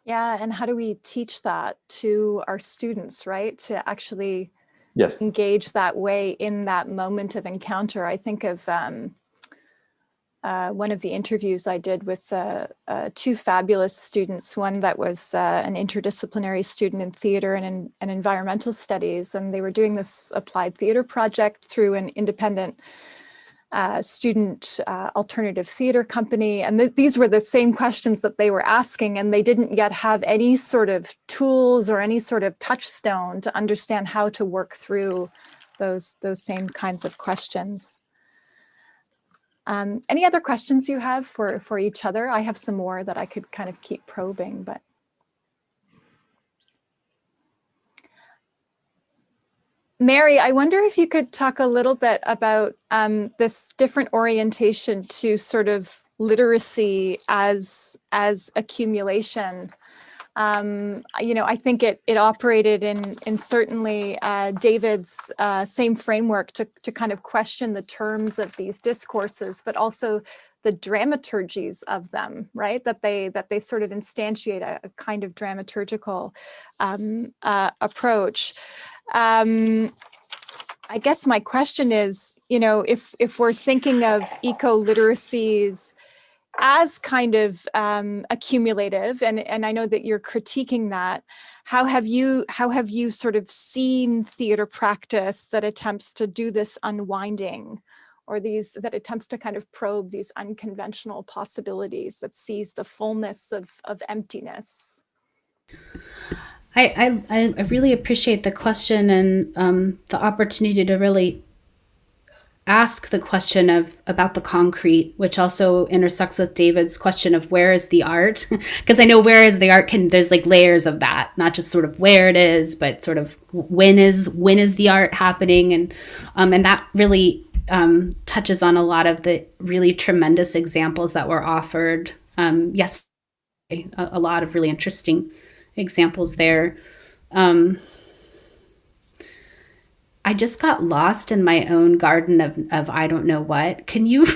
Yeah, and how do we teach that to our students, right? To actually Yes. engage that way in that moment of encounter. I think of one of the interviews I did with two fabulous students, one that was an interdisciplinary student in theater and environmental studies, and they were doing this applied theater project through an independent student alternative theater company. And these were the same questions that they were asking, and they didn't yet have any sort of tools or any sort of touchstone to understand how to work through those same kinds of questions. Any other questions you have for each other? I have some more that I could kind of keep probing, but. Mary, I wonder if you could talk a little bit about this different orientation to sort of literacy as accumulation. I think it operated in certainly David's same framework to kind of question the terms of these discourses, but also the dramaturgies of them, right? That they sort of instantiate a kind of dramaturgical approach. I guess my question is, if we're thinking of eco-literacies as kind of accumulative, and I know that you're critiquing that, how have you sort of seen theater practice that attempts to do this unwinding, or that attempts to kind of probe these unconventional possibilities, that sees the fullness of emptiness? I really appreciate the question and the opportunity to really ask the question about the concrete, which also intersects with David's question of where is the art? Because I know where is the art there's like layers of that, not just sort of where it is, but sort of when is the art happening, and that really touches on a lot of the really tremendous examples that were offered yesterday. A lot of really interesting examples there. I just got lost in my own garden of I don't know what. Can you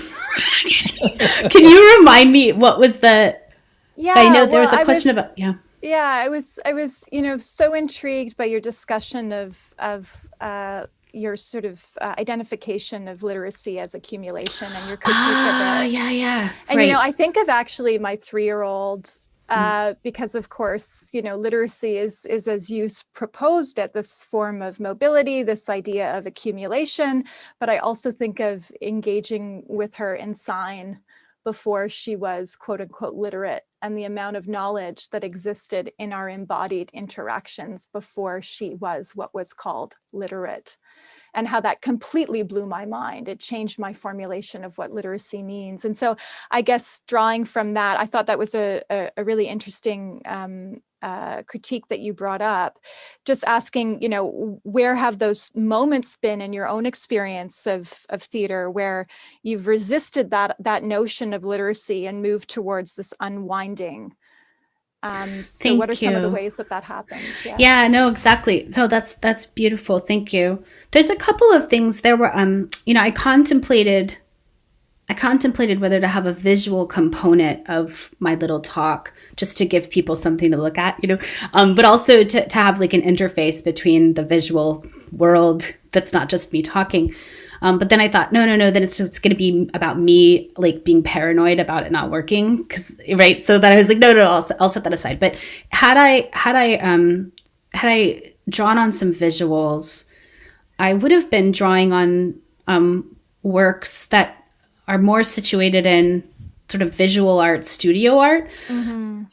remind me what was the? Yeah, I know there was a question about I was so intrigued by your discussion of your sort of identification of literacy as accumulation and your critique of it. Yeah. And right. I think of actually my 3-year-old. Because of course, literacy is as you proposed at this form of mobility, this idea of accumulation. But I also think of engaging with her in sign before she was quote unquote literate, and the amount of knowledge that existed in our embodied interactions before she was what was called literate, and how that completely blew my mind. It changed my formulation of what literacy means. And so I guess drawing from that, I thought that was a really interesting critique that you brought up, just asking, where have those moments been in your own experience of theater where you've resisted that notion of literacy and moved towards this unwinding? So what are some of the ways that happens? Yeah, no, exactly. So that's beautiful. Thank you. There's a couple of things there were, I contemplated whether to have a visual component of my little talk, just to give people something to look at, but also to have like an interface between the visual world that's not just me talking. But then I thought, no, then it's going to be about me like being paranoid about it not working, right? So then I was like, no, I'll set that aside. But had I drawn on some visuals, I would have been drawing on works that are more situated in sort of visual art, studio art, and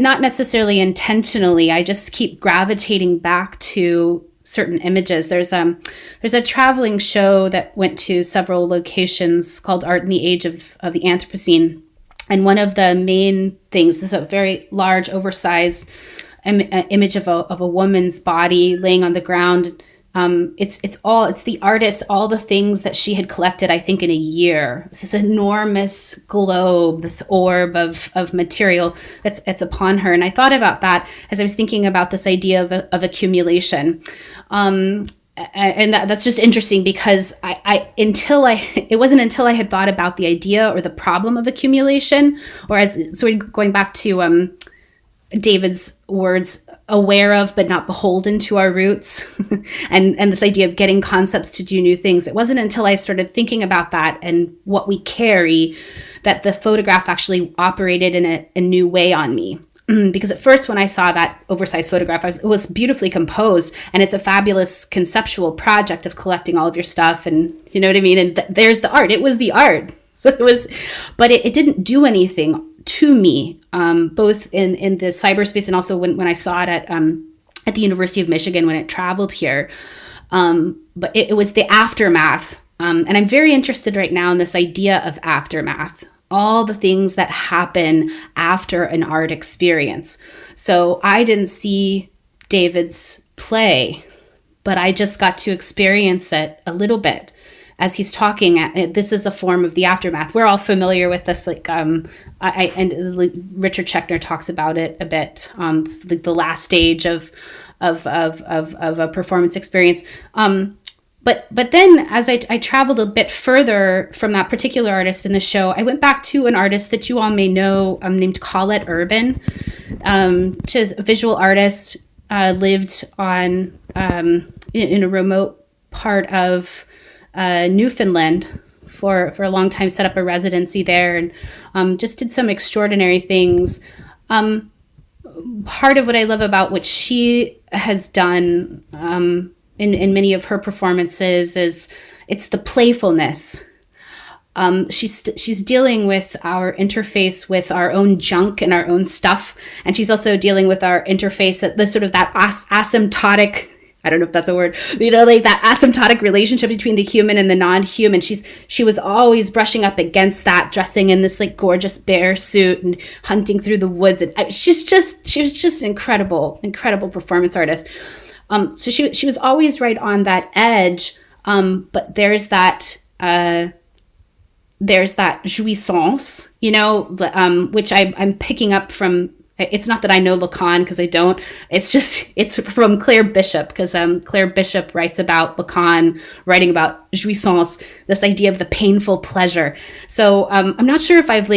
not necessarily intentionally. I just keep gravitating back to certain images. There's a traveling show that went to several locations called Art in the Age of the Anthropocene. And one of the main things is a very large, oversized image of a woman's body laying on the ground. It's the artist, all the things that she had collected, I think, in a year. It's this enormous globe, this orb of material that's upon her. And I thought about that as I was thinking about this idea of accumulation. And that's just interesting because it wasn't until I had thought about the idea or the problem of accumulation, so going back to David's words, aware of but not beholden to our roots, and this idea of getting concepts to do new things. It wasn't until I started thinking about that and what we carry that the photograph actually operated in a new way on me. Because at first when I saw that oversized photograph, it was beautifully composed, and it's a fabulous conceptual project of collecting all of your stuff, and you know what I mean? And there's the art. It was the art. So but it didn't do anything to me, both in the cyberspace and also when I saw it at the University of Michigan when it traveled here. But it was the aftermath. And I'm very interested right now in this idea of aftermath, all the things that happen after an art experience. So I didn't see David's play, but I just got to experience it a little bit as he's talking. This is a form of the aftermath. We're all familiar with this, and Richard Schechner talks about it a bit. It's like the last stage of a performance experience. But then as I traveled a bit further from that particular artist in the show, I went back to an artist that you all may know, named Collette Urban. She's a visual artist, lived on in a remote part of Newfoundland for a long time, set up a residency there, and just did some extraordinary things. Part of what I love about what she has done in many of her performances is it's the playfulness. She's dealing with our interface with our own junk and our own stuff, and she's also dealing with our interface at the sort of that asymptotic, I don't know if that's a word, like that asymptotic relationship between the human and the non-human. She was always brushing up against that, dressing in this like gorgeous bear suit and hunting through the woods. And she was just an incredible performance artist. So she was always right on that edge. But there's that jouissance, which I'm picking up from. It's not that I know Lacan, because I don't. It's from Claire Bishop, because Claire Bishop writes about Lacan, writing about jouissance, this idea of the painful pleasure. So I'm not sure if I've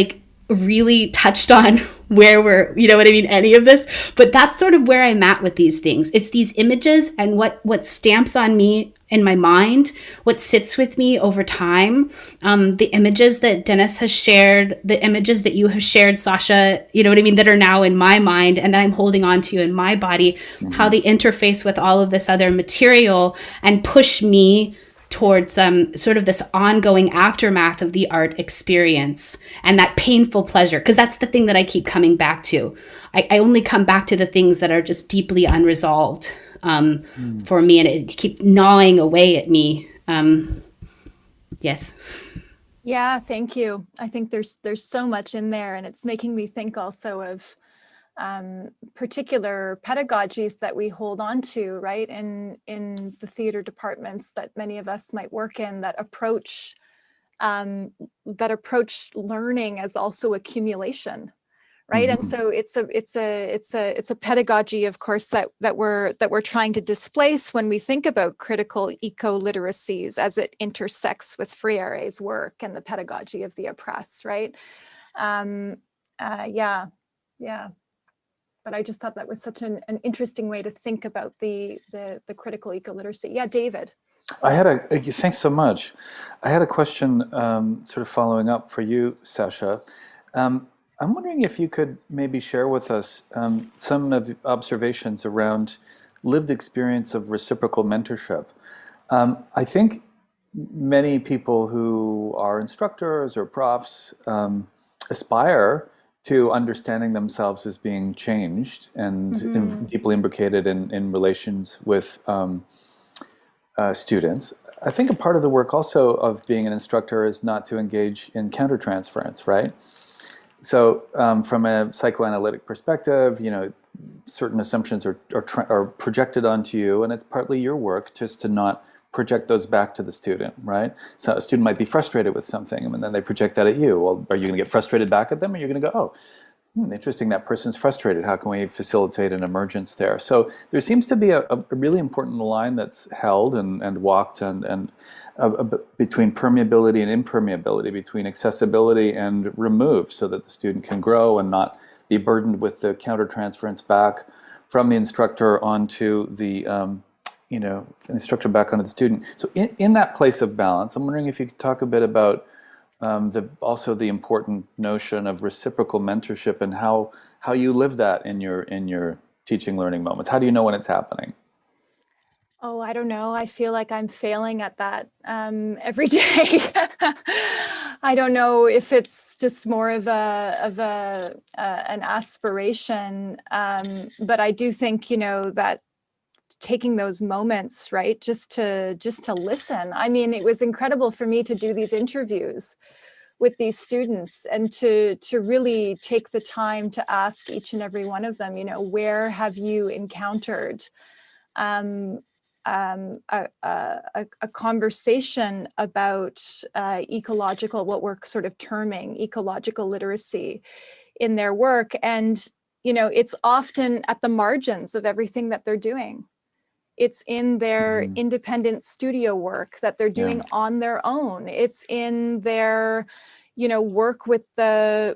really touched on where we're, any of this, but that's sort of where I'm at with these things. It's these images and what stamps on me in my mind, what sits with me over time, the images that Dennis has shared, the images that you have shared, Sasha, that are now in my mind and that I'm holding on to in my body, how they interface with all of this other material and push me towards sort of this ongoing aftermath of the art experience and that painful pleasure, because that's the thing that I keep coming back to. I only come back to the things that are just deeply unresolved for me, and it keep gnawing away at me. Yes. Yeah, thank you. I think there's so much in there, and it's making me think also of particular pedagogies that we hold on to, right, in the theater departments that many of us might work in, that approach learning as also accumulation, right? And so it's a pedagogy, of course, that we're trying to displace when we think about critical eco-literacies as it intersects with Freire's work and the pedagogy of the oppressed, right? Yeah. But I just thought that was such an interesting way to think about the critical eco-literacy. Yeah, David. Thanks so much. I had a question sort of following up for you, Sasha. I'm wondering if you could maybe share with us some of the observations around lived experience of reciprocal mentorship. I think many people who are instructors or profs aspire to understanding themselves as being changed and deeply imbricated in relations with students. I think a part of the work also of being an instructor is not to engage in countertransference, right? So from a psychoanalytic perspective, certain assumptions are projected onto you, and it's partly your work just to not project those back to the student, right? So a student might be frustrated with something, and then they project that at you. Well, are you going to get frustrated back at them, or are you going to go, oh, interesting, that person's frustrated. How can we facilitate an emergence there? So there seems to be a really important line that's held and walked and between permeability and impermeability, between accessibility and remove, so that the student can grow and not be burdened with the countertransference back from the instructor onto the instructor back onto the student. So in that place of balance, I'm wondering if you could talk a bit about also the important notion of reciprocal mentorship and how you live that in your teaching learning moments. How do you know when it's happening? Oh, I don't know. I feel like I'm failing at that every day. I don't know if it's just more of an aspiration, but I do think that taking those moments, right, just to listen. I mean, it was incredible for me to do these interviews with these students and to really take the time to ask each and every one of them, where have you encountered a conversation about what we're sort of terming ecological literacy in their work. And, it's often at the margins of everything that they're doing. It's in their independent studio work that they're doing on their own. It's in their, work with the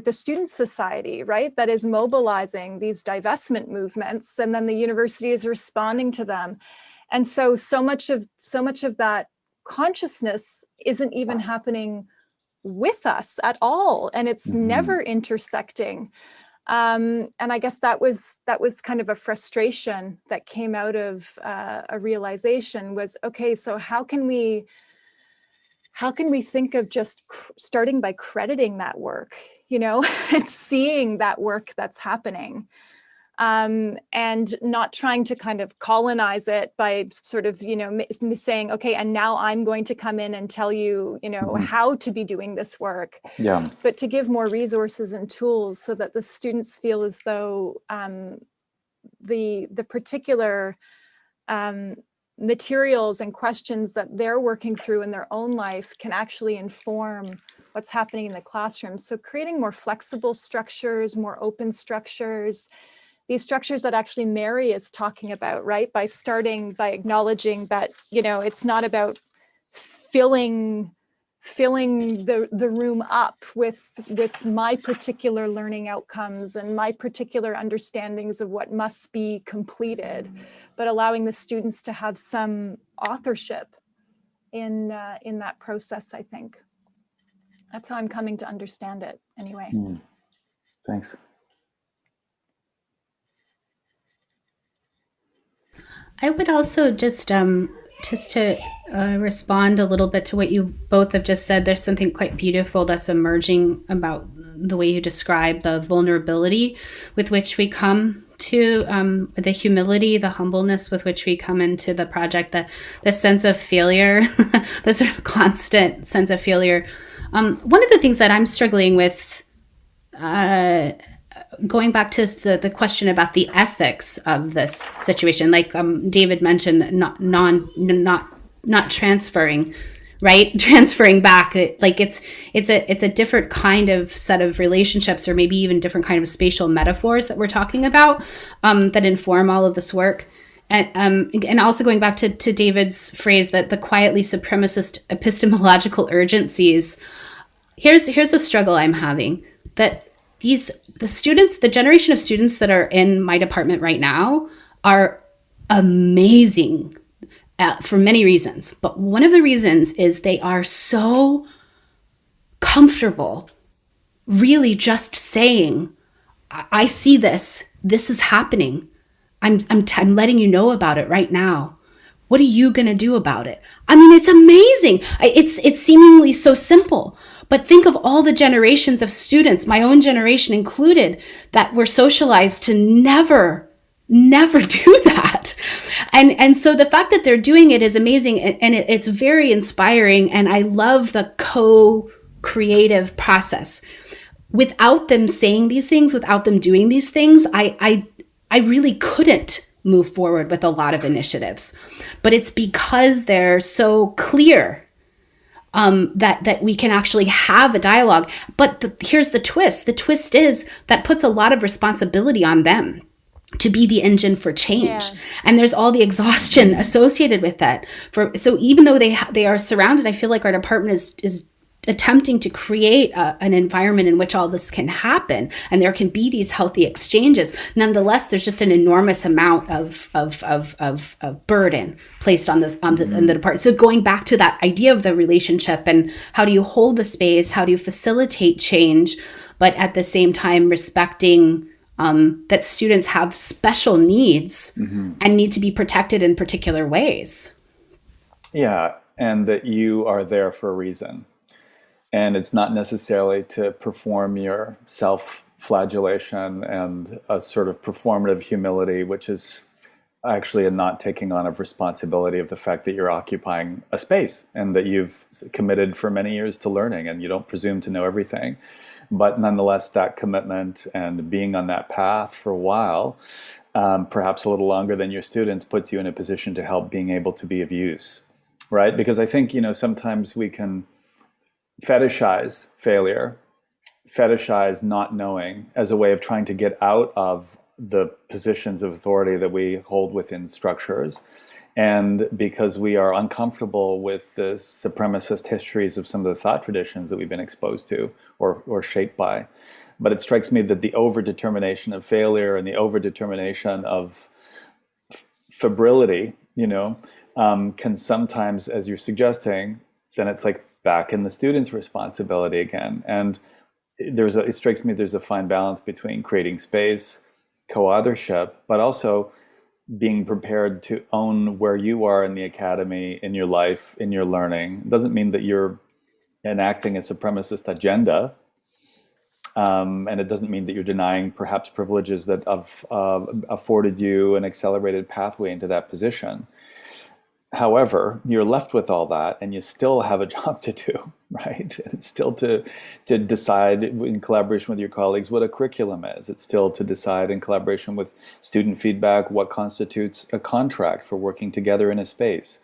student society, right? That is mobilizing these divestment movements, and then the university is responding to them. And so much of that consciousness isn't even happening with us at all, and it's never intersecting. And I guess that was kind of a frustration that came out of a realization was, okay, so how can we think of just starting by crediting that work, and seeing that work that's happening, and not trying to kind of colonize it by sort of, saying, okay, and now I'm going to come in and tell you, how to be doing this work. Yeah. But to give more resources and tools so that the students feel as though the particular materials and questions that they're working through in their own life can actually inform what's happening in the classroom. So creating more flexible structures, more open structures, these structures that actually Mary is talking about, right? By acknowledging that, it's not about filling the room up with my particular learning outcomes and my particular understandings of what must be completed, but allowing the students to have some authorship in that process. I think that's how I'm coming to understand it anyway. Thanks. I would also just to respond a little bit to what you both have just said. There's something quite beautiful that's emerging about the way you describe the vulnerability with which we come to the humility, the humbleness with which we come into the project, the sense of failure, the sort of constant sense of failure. One of the things that I'm struggling with, going back to the question about the ethics of this situation, like David mentioned, not transferring, right? Transferring back, like it's a different kind of set of relationships, or maybe even different kind of spatial metaphors that we're talking about that inform all of this work. And also going back to David's phrase that the quietly supremacist epistemological urgencies. Here's a struggle I'm having, that the generation of students that are in my department right now are amazing for many reasons. But one of the reasons is they are so comfortable really just saying, I see this is happening. I'm letting you know about it right now. What are you going to do about it? I mean, it's amazing. It's seemingly so simple. But think of all the generations of students, my own generation included, that were socialized to never do that. And so the fact that they're doing it is amazing, and it's very inspiring. And I love the creative process. Without them saying these things, without them doing these things, I really couldn't move forward with a lot of initiatives. But it's because they're so clear that we can actually have a dialogue. But here's the twist. The twist is that puts a lot of responsibility on them to be the engine for change. Yeah. And there's all the exhaustion associated with that. So even though they are surrounded, I feel like our department is attempting to create an environment in which all this can happen and there can be these healthy exchanges. Nonetheless, there's just an enormous amount of burden placed on this on the department. So going back to that idea of the relationship and how do you hold the space, how do you facilitate change, but at the same time respecting that students have special needs and need to be protected in particular ways. Yeah, and that you are there for a reason. And it's not necessarily to perform your self-flagellation and a sort of performative humility, which is actually a not taking on of responsibility of the fact that you're occupying a space and that you've committed for many years to learning and you don't presume to know everything. But nonetheless, that commitment and being on that path for a while, perhaps a little longer than your students, puts you in a position to help being able to be of use, right? Because I think, sometimes we can fetishize failure, fetishize not knowing as a way of trying to get out of the positions of authority that we hold within structures. And because we are uncomfortable with the supremacist histories of some of the thought traditions that we've been exposed to or shaped by. But it strikes me that the overdetermination of failure and the overdetermination of febrility, can sometimes, as you're suggesting, then it's like back in the student's responsibility again. And it strikes me there's a fine balance between creating space, co-authorship, but also being prepared to own where you are in the academy, in your life, in your learning. It doesn't mean that you're enacting a supremacist agenda. And it doesn't mean that you're denying perhaps privileges that have afforded you an accelerated pathway into that position. However, you're left with all that and you still have a job to do, right? It's still to decide in collaboration with your colleagues what a curriculum is. It's still to decide in collaboration with student feedback what constitutes a contract for working together in a space.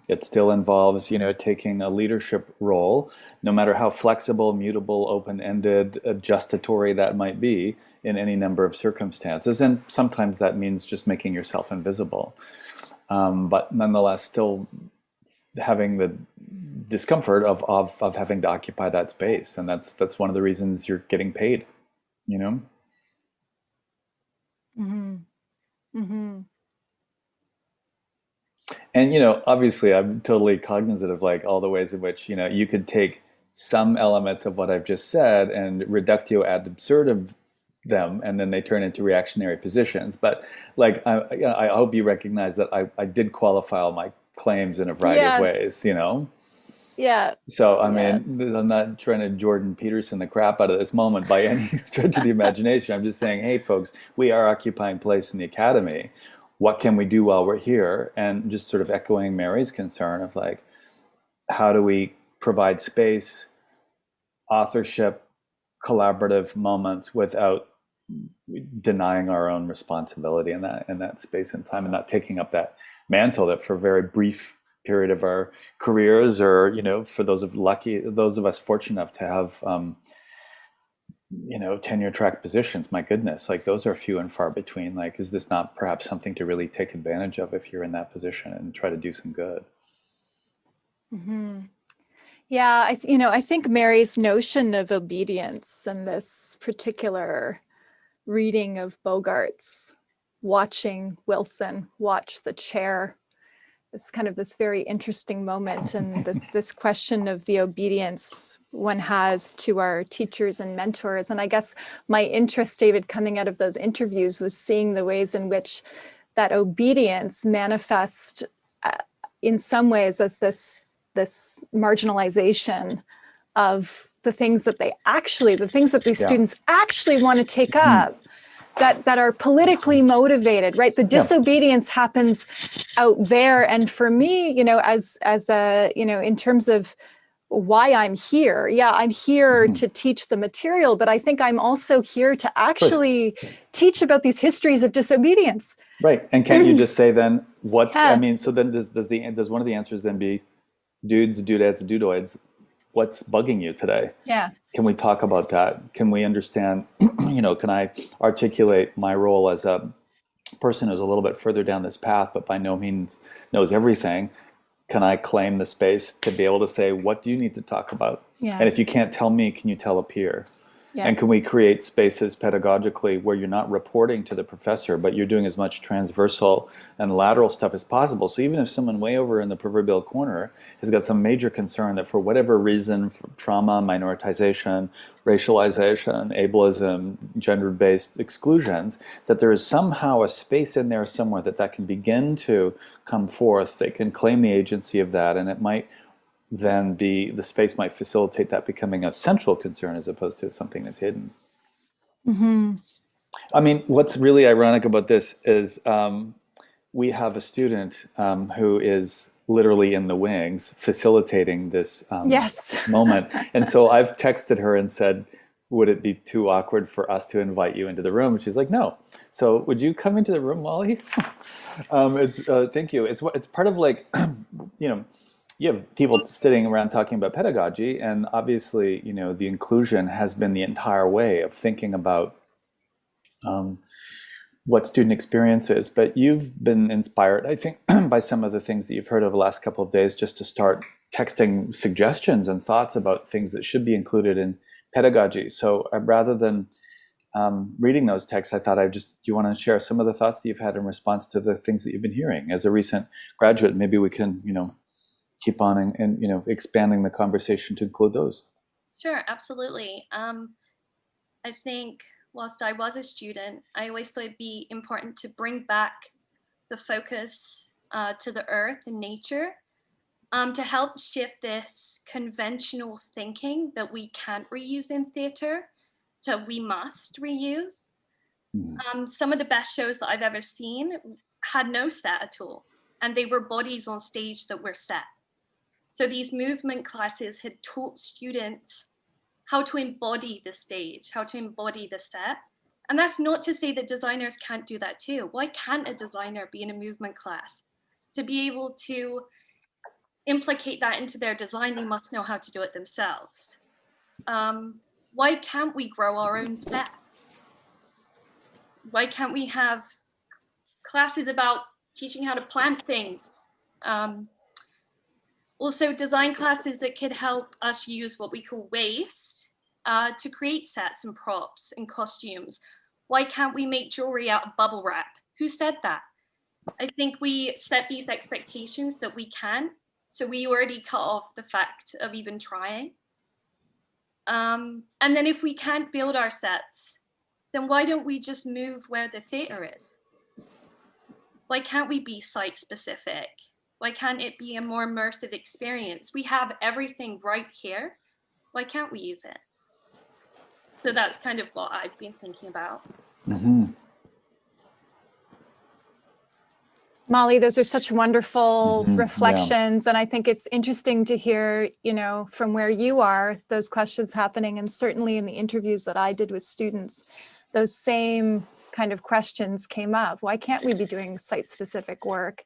It still involves, taking a leadership role, no matter how flexible, mutable, open-ended, adjustatory that might be in any number of circumstances. And sometimes that means just making yourself invisible. But nonetheless, still having the discomfort of having to occupy that space. And that's one of the reasons you're getting paid, Mm-hmm. Mm-hmm. And, obviously I'm totally cognizant of like all the ways in which, you could take some elements of what I've just said and reductio ad absurdum them, and then they turn into reactionary positions. But like, I hope you recognize that I did qualify all my claims in a variety of ways, Yeah. So, I mean, I'm not trying to Jordan Peterson the crap out of this moment by any stretch of the imagination. I'm just saying, hey, folks, we are occupying place in the academy. What can we do while we're here? And just sort of echoing Mary's concern of like, how do we provide space, authorship, collaborative moments without denying our own responsibility in that space and time, and not taking up that mantle that for a very brief period of our careers, or for those of us fortunate enough to have tenure track positions, my goodness, like those are few and far between. Like, is this not perhaps something to really take advantage of if you're in that position and try to do some good? Mm-hmm. Yeah, I think Mary's notion of obedience and this particular reading of Bogart's watching Wilson watch the chair is kind of this very interesting moment, and this question of the obedience one has to our teachers and mentors. And I guess my interest, David, coming out of those interviews was seeing the ways in which that obedience manifests in some ways as this marginalization of the things that these students actually want to take up, that are politically motivated, right? The disobedience happens out there. And for me, as a, in terms of why I'm here. Yeah, I'm here to teach the material, but I think I'm also here to actually teach about these histories of disobedience. Right. And can't you just say then what, Yeah. I mean, so then does one of the answers then be dudes, dudettes, dudoids, what's bugging you today? Yeah. Can we talk about that? Can we understand, can I articulate my role as a person who's a little bit further down this path, but by no means knows everything? Can I claim the space to be able to say, what do you need to talk about? Yeah. And if you can't tell me, can you tell a peer? Yeah. And can we create spaces pedagogically where you're not reporting to the professor, but you're doing as much transversal and lateral stuff as possible? So even if someone way over in the proverbial corner has got some major concern that for whatever reason, trauma, minoritization, racialization, ableism, gender-based exclusions, that there is somehow a space in there somewhere that can begin to come forth. They can claim the agency of that, and it might then the space might facilitate that becoming a central concern as opposed to something that's hidden. I mean, what's really ironic about this is we have a student who is literally in the wings facilitating this moment. And so I've texted her and said, would it be too awkward for us to invite you into the room? And she's like, no. So would you come into the room, Molly? Thank you. It's part of like, you have people sitting around talking about pedagogy, and obviously, the inclusion has been the entire way of thinking about what student experience is. But you've been inspired, I think, by some of the things that you've heard over the last couple of days, just to start texting suggestions and thoughts about things that should be included in pedagogy. So rather than reading those texts, I thought do you want to share some of the thoughts that you've had in response to the things that you've been hearing? As a recent graduate, maybe we can, keep on and expanding the conversation to include those. Sure, absolutely. I think whilst I was a student, I always thought it'd be important to bring back the focus to the earth and nature to help shift this conventional thinking that we can't reuse in theatre to we must reuse. Some of the best shows that I've ever seen had no set at all, and they were bodies on stage that were set. So these movement classes had taught students how to embody the stage, how to embody the set. And that's not to say that designers can't do that too. Why can't a designer be in a movement class? To be able to implicate that into their design, they must know how to do it themselves. Why can't we grow our own set? Why can't we have classes about teaching how to plant things? Also, design classes that could help us use what we call waste to create sets and props and costumes. Why can't we make jewelry out of bubble wrap? Who said that? I think we set these expectations that we can, so we already cut off the fact of even trying. And then if we can't build our sets, then why don't we just move where the theatre is? Why can't we be site specific? Why can't it be a more immersive experience? We have everything right here. Why can't we use it? So that's kind of what I've been thinking about. Molly, those are such wonderful reflections. And I think it's interesting to hear, from where you are, those questions happening. And certainly in the interviews that I did with students, those same kind of questions came up. Why can't we be doing site-specific work?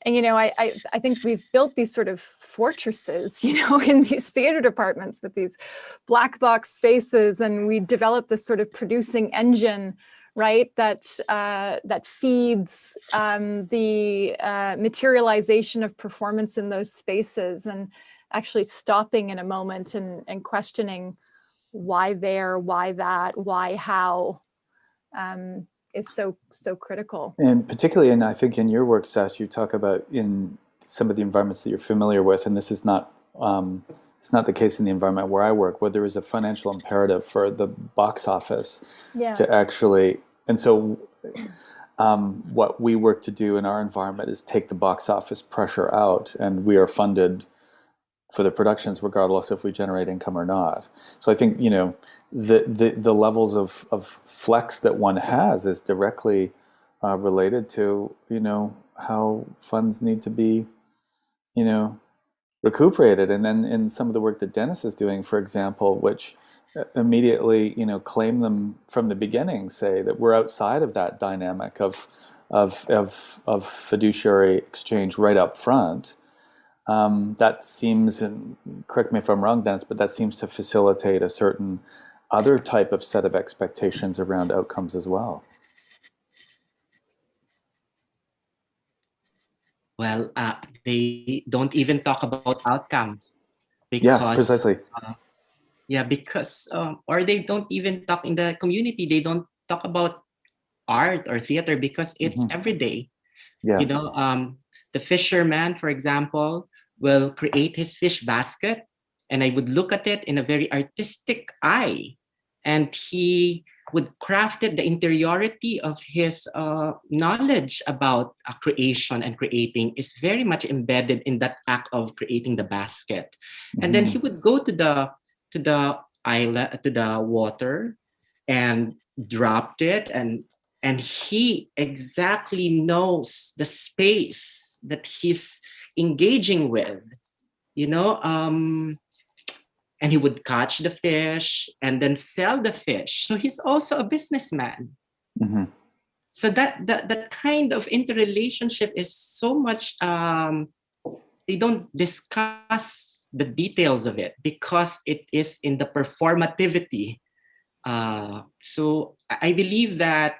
And, I think we've built these sort of fortresses, in these theater departments with these black box spaces. And we developed this sort of producing engine, right, that feeds the materialization of performance in those spaces, and actually stopping in a moment and questioning why there, why that, why how. Is so critical. And particularly, I think in your work, Sasha, you talk about in some of the environments that you're familiar with, and this is not it's not the case in the environment where I work, where there is a financial imperative for the box office to actually, and so what we work to do in our environment is take the box office pressure out, and we are funded for the productions regardless if we generate income or not. So I think the levels of flex that one has is directly related to how funds need to be recuperated. And then in some of the work that Dennis is doing, for example, which immediately, claim them from the beginning, say that we're outside of that dynamic of fiduciary exchange right up front. That seems, and correct me if I'm wrong, Dennis, but that seems to facilitate a certain other type of set of expectations around outcomes as well. Well, they don't even talk about outcomes because Yeah, precisely. Because or they don't even talk in the community. They don't talk about art or theater because it's everyday. Yeah. The fisherman, for example, will create his fish basket, and I would look at it in a very artistic eye, and he would craft it. The interiority of his knowledge about creation and creating is very much embedded in that act of creating the basket. And then he would go to the island, to the water, and dropped it, and he exactly knows the space that he's engaging with, and he would catch the fish and then sell the fish. So he's also a businessman. So that kind of interrelationship is so much, they don't discuss the details of it because it is in the performativity. So I believe that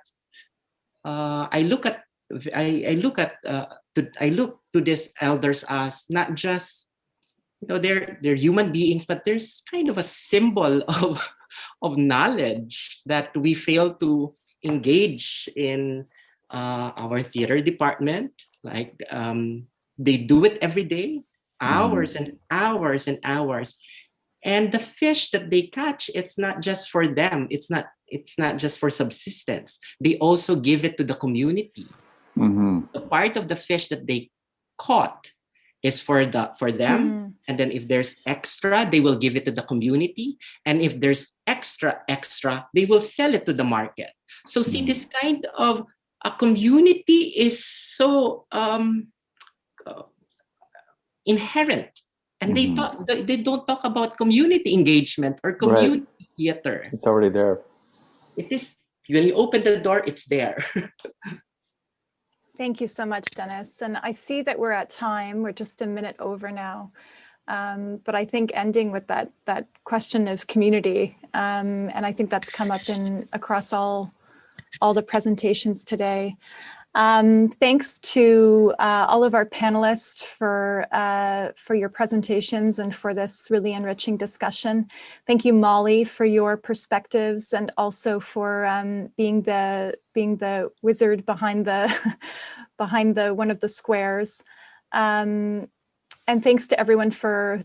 I look to these elders as not just, they're human beings, but there's kind of a symbol of knowledge that we fail to engage in our theater department. Like they do it every day, hours and hours and hours. And the fish that they catch, it's not just for them. It's not just for subsistence. They also give it to the community. The part of the fish that they caught is for them. And then if there's extra, they will give it to the community. And if there's extra, they will sell it to the market. So see, this kind of a community is so inherent. And they don't talk about community engagement or community theater. It's already there. It is, when you open the door, it's there. Thank you so much, Dennis. And I see that we're at time. We're just a minute over now. But I think ending with that question of community, and I think that's come up across all the presentations today. Thanks to all of our panelists for your presentations and for this really enriching discussion. Thank you, Molly, for your perspectives and also for being the wizard behind the one of the squares. And thanks to everyone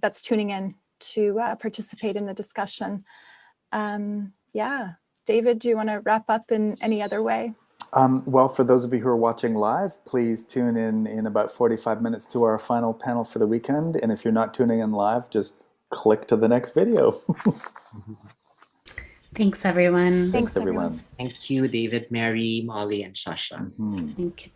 that's tuning in to participate in the discussion. Yeah, David, do you want to wrap up in any other way? Well, for those of you who are watching live, please tune in about 45 minutes to our final panel for the weekend. And if you're not tuning in live, just click to the next video. Thanks, everyone. Thanks, everyone. Thank you, David, Mary, Molly, and Sasha. Thank you.